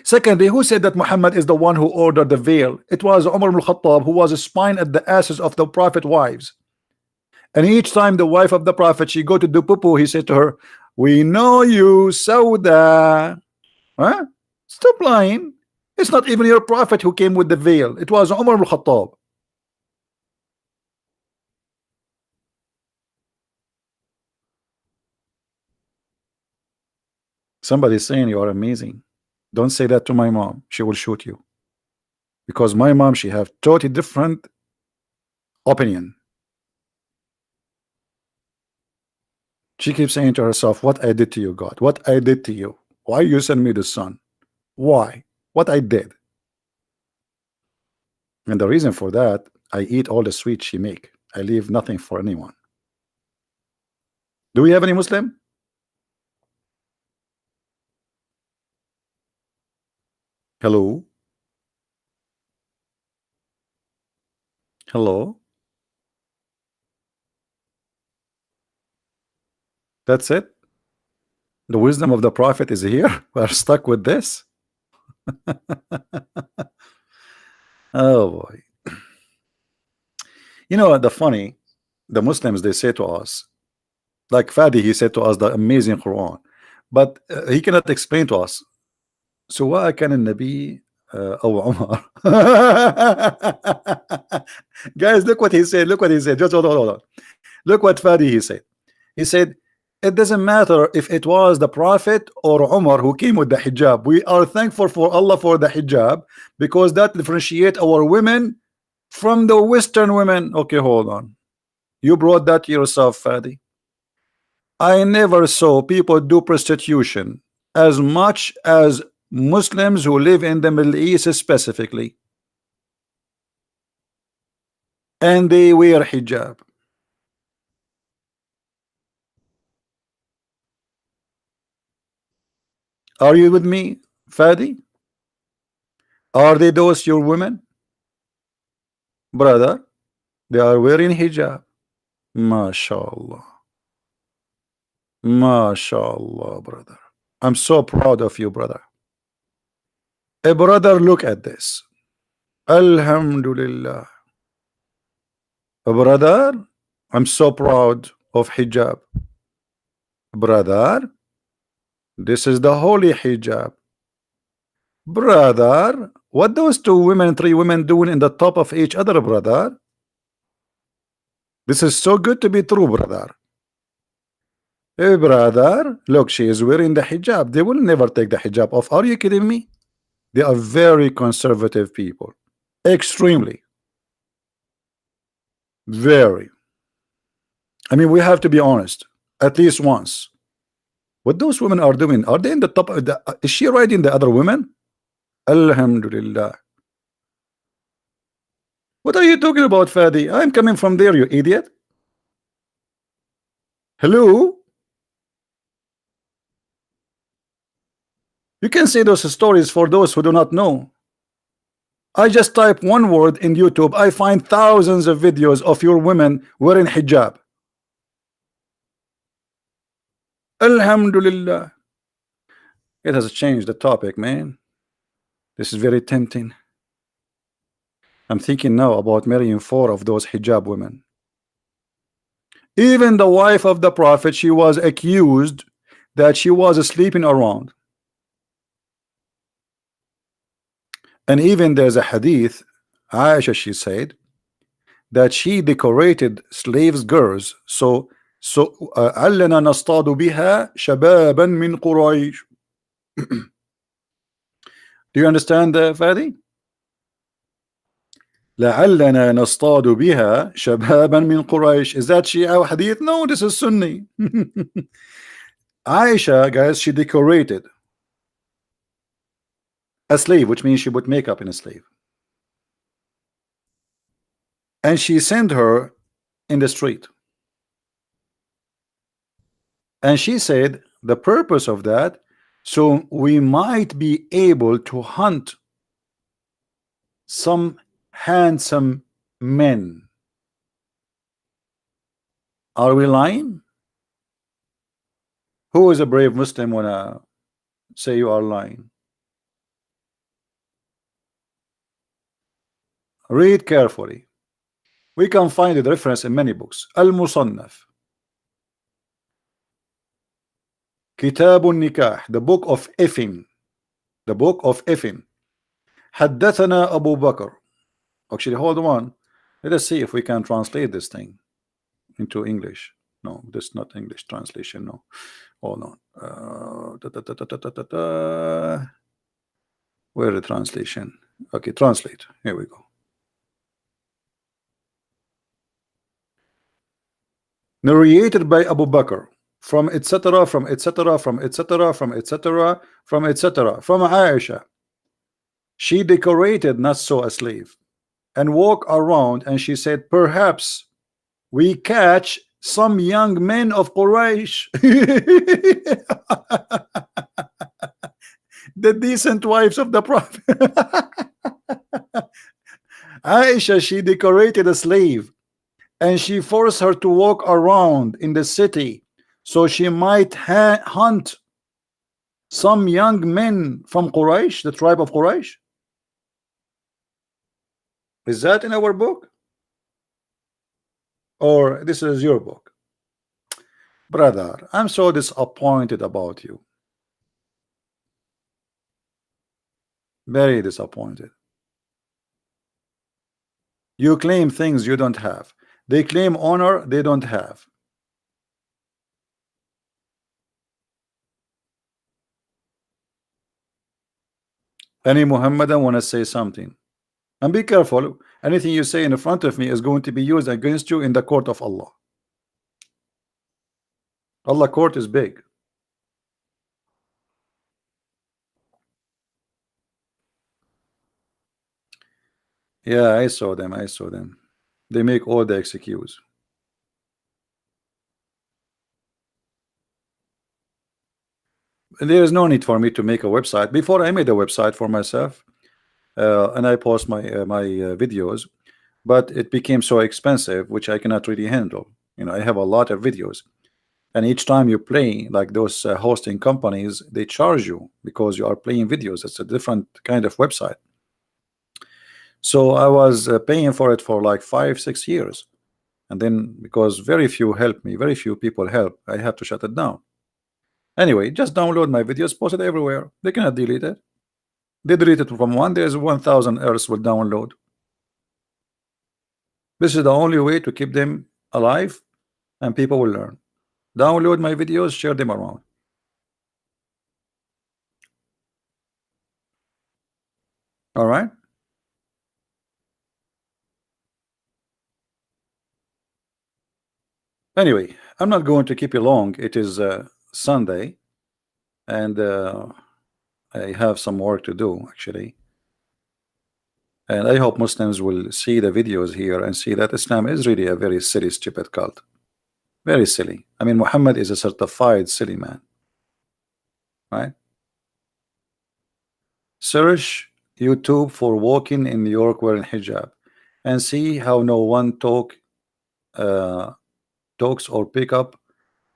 Secondly, who said that Muhammad is the one who ordered the veil? It was Umar ibn Khattab, who was a spine at the asses of the Prophet wives. And each time the wife of the Prophet, she go to do poo, he said to her, we know you, Sauda. Huh? Stop lying. It's not even your Prophet who came with the veil. It was Umar ibn Khattab. Somebody's saying you are amazing. Don't say that to my mom. She will shoot you. Because my mom, she have totally different opinion. She keeps saying to herself, what I did to you, God? What I did to you? Why you send me the son? Why? What I did? And the reason for that, I eat all the sweets she make. I leave nothing for anyone. Do we have any Muslim? Hello? Hello? That's it? The wisdom of the Prophet is here? We're stuck with this? Oh boy. You know, the funny, the Muslims, they say to us, like Fadi, he said to us the amazing Quran, but he cannot explain to us. سواء كان النبي أو عمر. Guys, look what he said. Look what he said. Just hold on. Look what Fadi he said. He said, it doesn't matter if it was the Prophet or Umar who came with the hijab. We are thankful for Allah for the hijab because that differentiate our women from the Western women. Okay, hold on. You brought that yourself, Fadi. I never saw people do prostitution as much as Muslims who live in the Middle East specifically. And they wear hijab. Are you with me, Fadi? Are they those your women? Brother, they are wearing hijab. MashaAllah. MashaAllah, brother. I'm so proud of you, brother. A brother, look at this. Alhamdulillah. Brother, I'm so proud of hijab. Brother, this is the holy hijab. Brother, what those two women, three women doing in the top of each other, brother? This is so good to be true, brother. Hey, brother, look, she is wearing the hijab. They will never take the hijab off. Are you kidding me? They are very conservative people. Extremely. Very. I mean, we have to be honest. At least once. What those women are doing, are they in the top of the, is she riding the other women? Alhamdulillah. What are you talking about, Fadi? I'm coming from there, you idiot. Hello? You can say those stories for those who do not know. I just type one word in YouTube, I find thousands of videos of your women wearing hijab. Alhamdulillah. It has changed the topic, man. This is very tempting. I'm thinking now about marrying 4 of those hijab women. Even the wife of the Prophet, she was accused that she was sleeping around. And even there's a hadith, Aisha, she said that she decorated slaves girls so علنا نصطاد بها شبابا من قريش. Do you understand, Fadi? لعلنا نصطاد بها شبابا من قريش. Is that Shia or hadith? No, this is Sunni. Aisha, guys, she decorated a slave, which means she put makeup in a slave, and she sent her in the street, and she said the purpose of that, so we might be able to hunt some handsome men. Are we lying? Who is a brave Muslim wanna say you are lying? Read carefully. We can find the reference in many books. Al-Musannaf, Kitab al-Nikah, the book of effing, the book of effing. حدثنا Abu Bakr. Actually, hold on. Let us see if we can translate this thing into English. No, this is not English translation. No, hold on. Where the translation? Okay, translate. Here we go. Narrated by Abu Bakr from etc. from etc. from etc. from etc. from etc. from Aisha. She decorated not so a slave and walk around, and she said, perhaps we catch some young men of Quraysh. The decent wives of the Prophet. Aisha, she decorated a slave and she forced her to walk around in the city so she might hunt some young men from Quraysh, the tribe of Quraysh. Is that in our book? Or this is your book? Brother, I'm so disappointed about you. Very disappointed. You claim things you don't have. They claim honor they don't have. Any Muhammadan want to say something? And be careful, anything you say in front of me is going to be used against you in the court of Allah. Allah court is big. Yeah, I saw them. I saw them. They make all the excuse. There is no need for me to make a website. Before I made a website for myself, and I post my videos, but it became so expensive, which I cannot really handle. I have a lot of videos, and each time you play, like those hosting companies, they charge you because you are playing videos. It's a different kind of website. So I was paying for it for like 5 6 years, and then because very few help me, very few people help, I have to shut it down. Anyway, just download my videos, post it everywhere. They cannot delete it. They delete it from one, there's 1,000 else will download. This is the only way to keep them alive, and people will learn. Download my videos, share them around. All right. Anyway, I'm not going to keep you long. It is Sunday, and I have some work to do actually. And I hope Muslims will see the videos here and see that Islam is really a very silly, stupid cult. Very silly. I mean, Muhammad is a certified silly man, right? Search YouTube for walking in New York wearing hijab, and see how no one uh, talks or pick up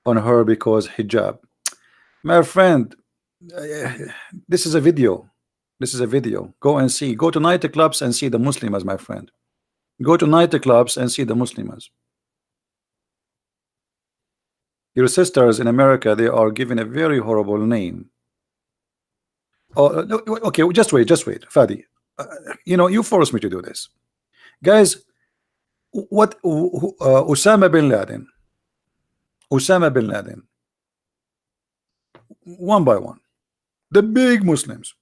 on her because hijab. My friend, uh, this is a video. This is a video. Go and see. Go to nightclubs and see the Muslims, my friend. Go to nightclubs and see the Muslims. Your sisters in America, they are given a very horrible name. Oh, no, okay, just wait, Fadi. You forced me to do this, guys. What Osama bin Laden? Osama bin Laden, one by one, the big Muslims.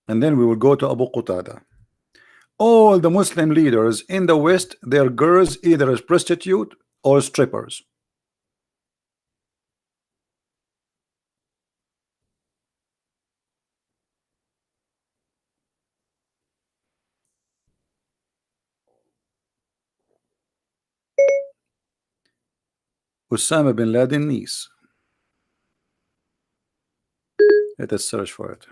And then we will go to Abu Qatada. All the Muslim leaders in the West, their girls either as prostitute or strippers. Osama bin Laden niece. Let us search for it.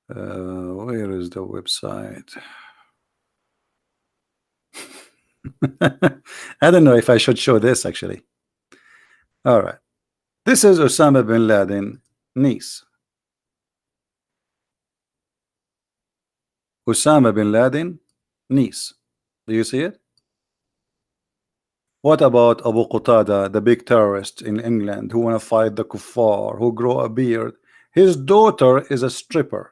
Where is the website? I don't know if I should show this actually. All right. This is Osama bin Laden niece. Osama bin Laden niece. Do you see it? What about Abu Qatada, the big terrorist in England who want to fight the kuffar, who grow a beard? His daughter is a stripper.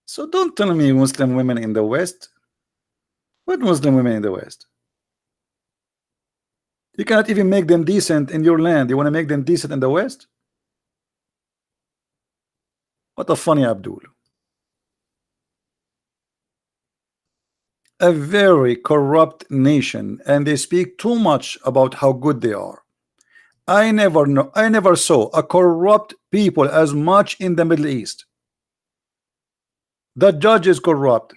So don't tell me Muslim women in the West. What Muslim women in the West? You cannot even make them decent in your land. You want to make them decent in the West? What a funny Abdul. A very corrupt nation, and they speak too much about how good they are. I never saw a corrupt people as much in the Middle East. The judge is corrupt,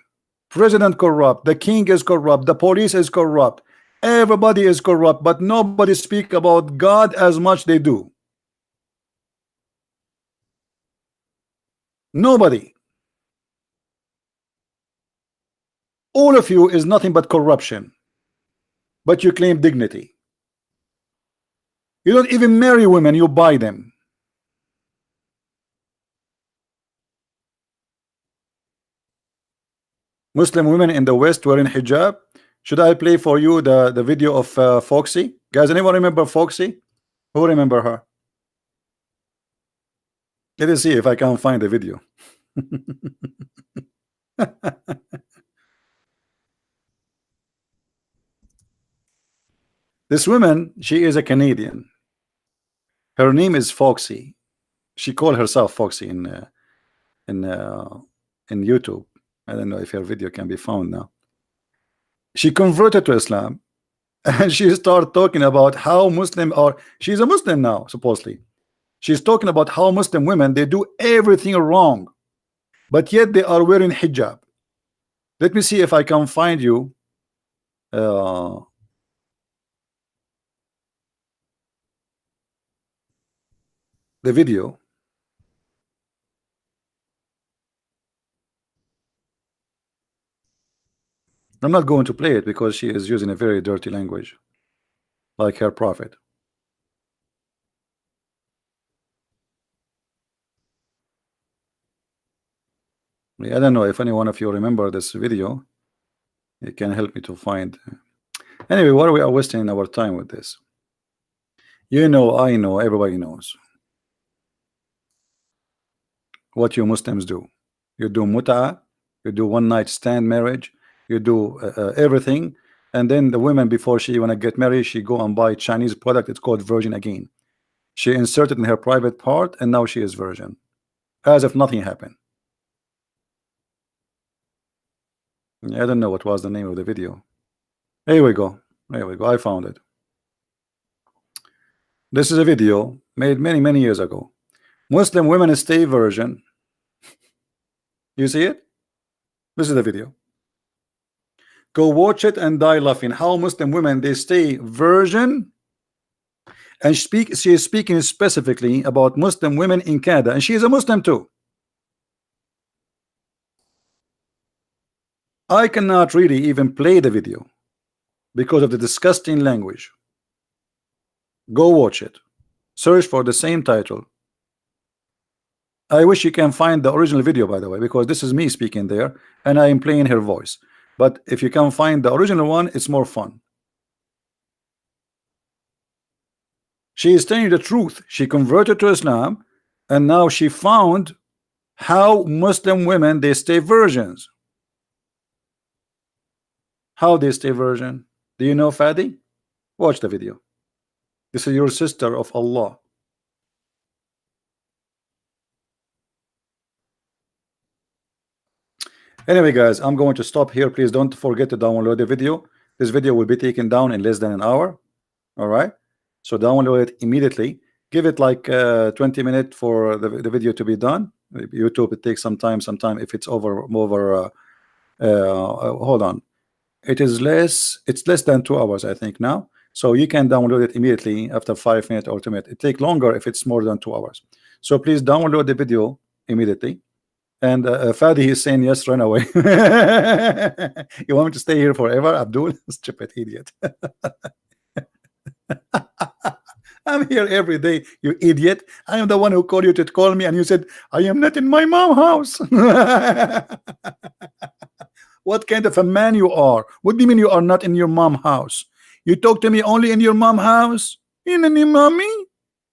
president corrupt, the king is corrupt, the police is corrupt, everybody is corrupt, but nobody speak about God as much they do. Nobody. All of you is nothing but corruption, but you claim dignity. You don't even marry women, you buy them. Muslim women in the West wearing hijab. Should I play for you the video of Foxy? Guys, anyone remember Foxy? Who remember her? Let us see if I can find the video. This woman, she is a Canadian. Her name is Foxy. She called herself Foxy in uh, in YouTube. I don't know if her video can be found now. She converted to Islam, and she started talking about how Muslim are. She's a Muslim now, supposedly. She's talking about how Muslim women, they do everything wrong, but yet they are wearing hijab. Let me see if I can find you uh, the video. I'm not going to play it because she is using a very dirty language, like her prophet. I don't know if any one of you remember this video. It can help me to find. Anyway, what are we wasting our time with this? You know, I know, everybody knows what you Muslims do. You do mut'a, you do one night stand marriage, you do everything, and then the women, before she wanna get married, she go and buy Chinese product. It's called virgin again. She inserted in her private part, and now she is virgin, as if nothing happened. I don't know what was the name of the video. Here we go. There we go. I found it. This is a video made many years ago. Muslim women stay virgin. You see it? This is the video. Go watch it and die laughing. How Muslim women, they stay virgin. And she is speaking specifically about Muslim women in Canada, and she is a Muslim too. I cannot really even play the video because of the disgusting language. Go watch it. Search for the same title. I wish you can find the original video, by the way, because this is me speaking there and I am playing her voice. But if you can find the original one, it's more fun. She is telling you the truth. She converted to Islam, and now she found how Muslim women, they stay virgins. How they stay virgin? Do you know, Fadi? Watch the video. This is your sister of Allah. Anyway, guys, I'm going to stop here. Please don't forget to download the video. This video will be taken down in less than an hour. All right, so download it immediately. Give it like 20 minutes for the video to be done. YouTube, it takes some time. If it's over hold on, it's less than 2 hours, I think, now. So you can download it immediately after 5 minutes or 2 minutes. It takes longer if it's more than 2 hours. So please download the video immediately. And Fadi is saying yes, run away. You want me to stay here forever, Abdul? Stupid idiot. I'm here every day, you idiot. I am the one who called you to call me, and you said I am not in my mom's house. What kind of a man you are? What do you mean you are not in your mom's house? You talk to me only in your mom's house? In any mommy?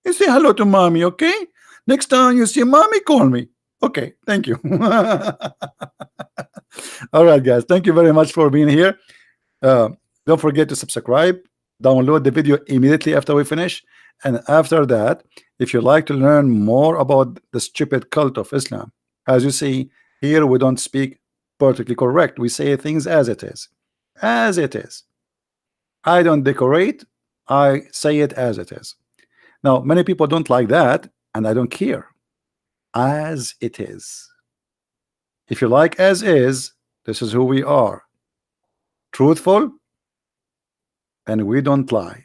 You say hello to mommy, okay? Next time you see mommy, call me. Okay, thank you. All right, guys, thank you very much for being here. Don't forget to subscribe. Download the video immediately after we finish. And after that, if you like to learn more about the stupid cult of Islam, as you see here, we don't speak perfectly correct. We say things as it is. As it is. I don't decorate. I say it as it is. Now, many people don't like that, and I don't care. As it is. If you like as is, this is who we are. Truthful, and we don't lie.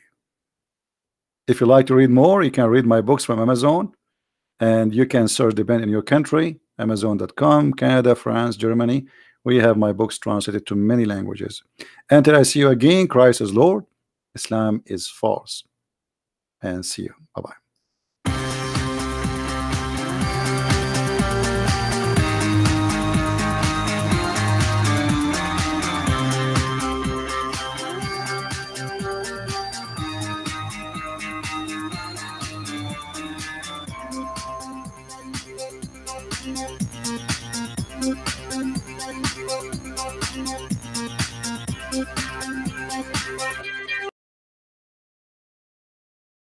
If you like to read more, you can read my books from Amazon, and you can search the band in your country, Amazon.com, Canada, France, Germany. We have my books translated to many languages. Until I see you again, Christ is Lord, Islam is false. And see you. Bye-bye.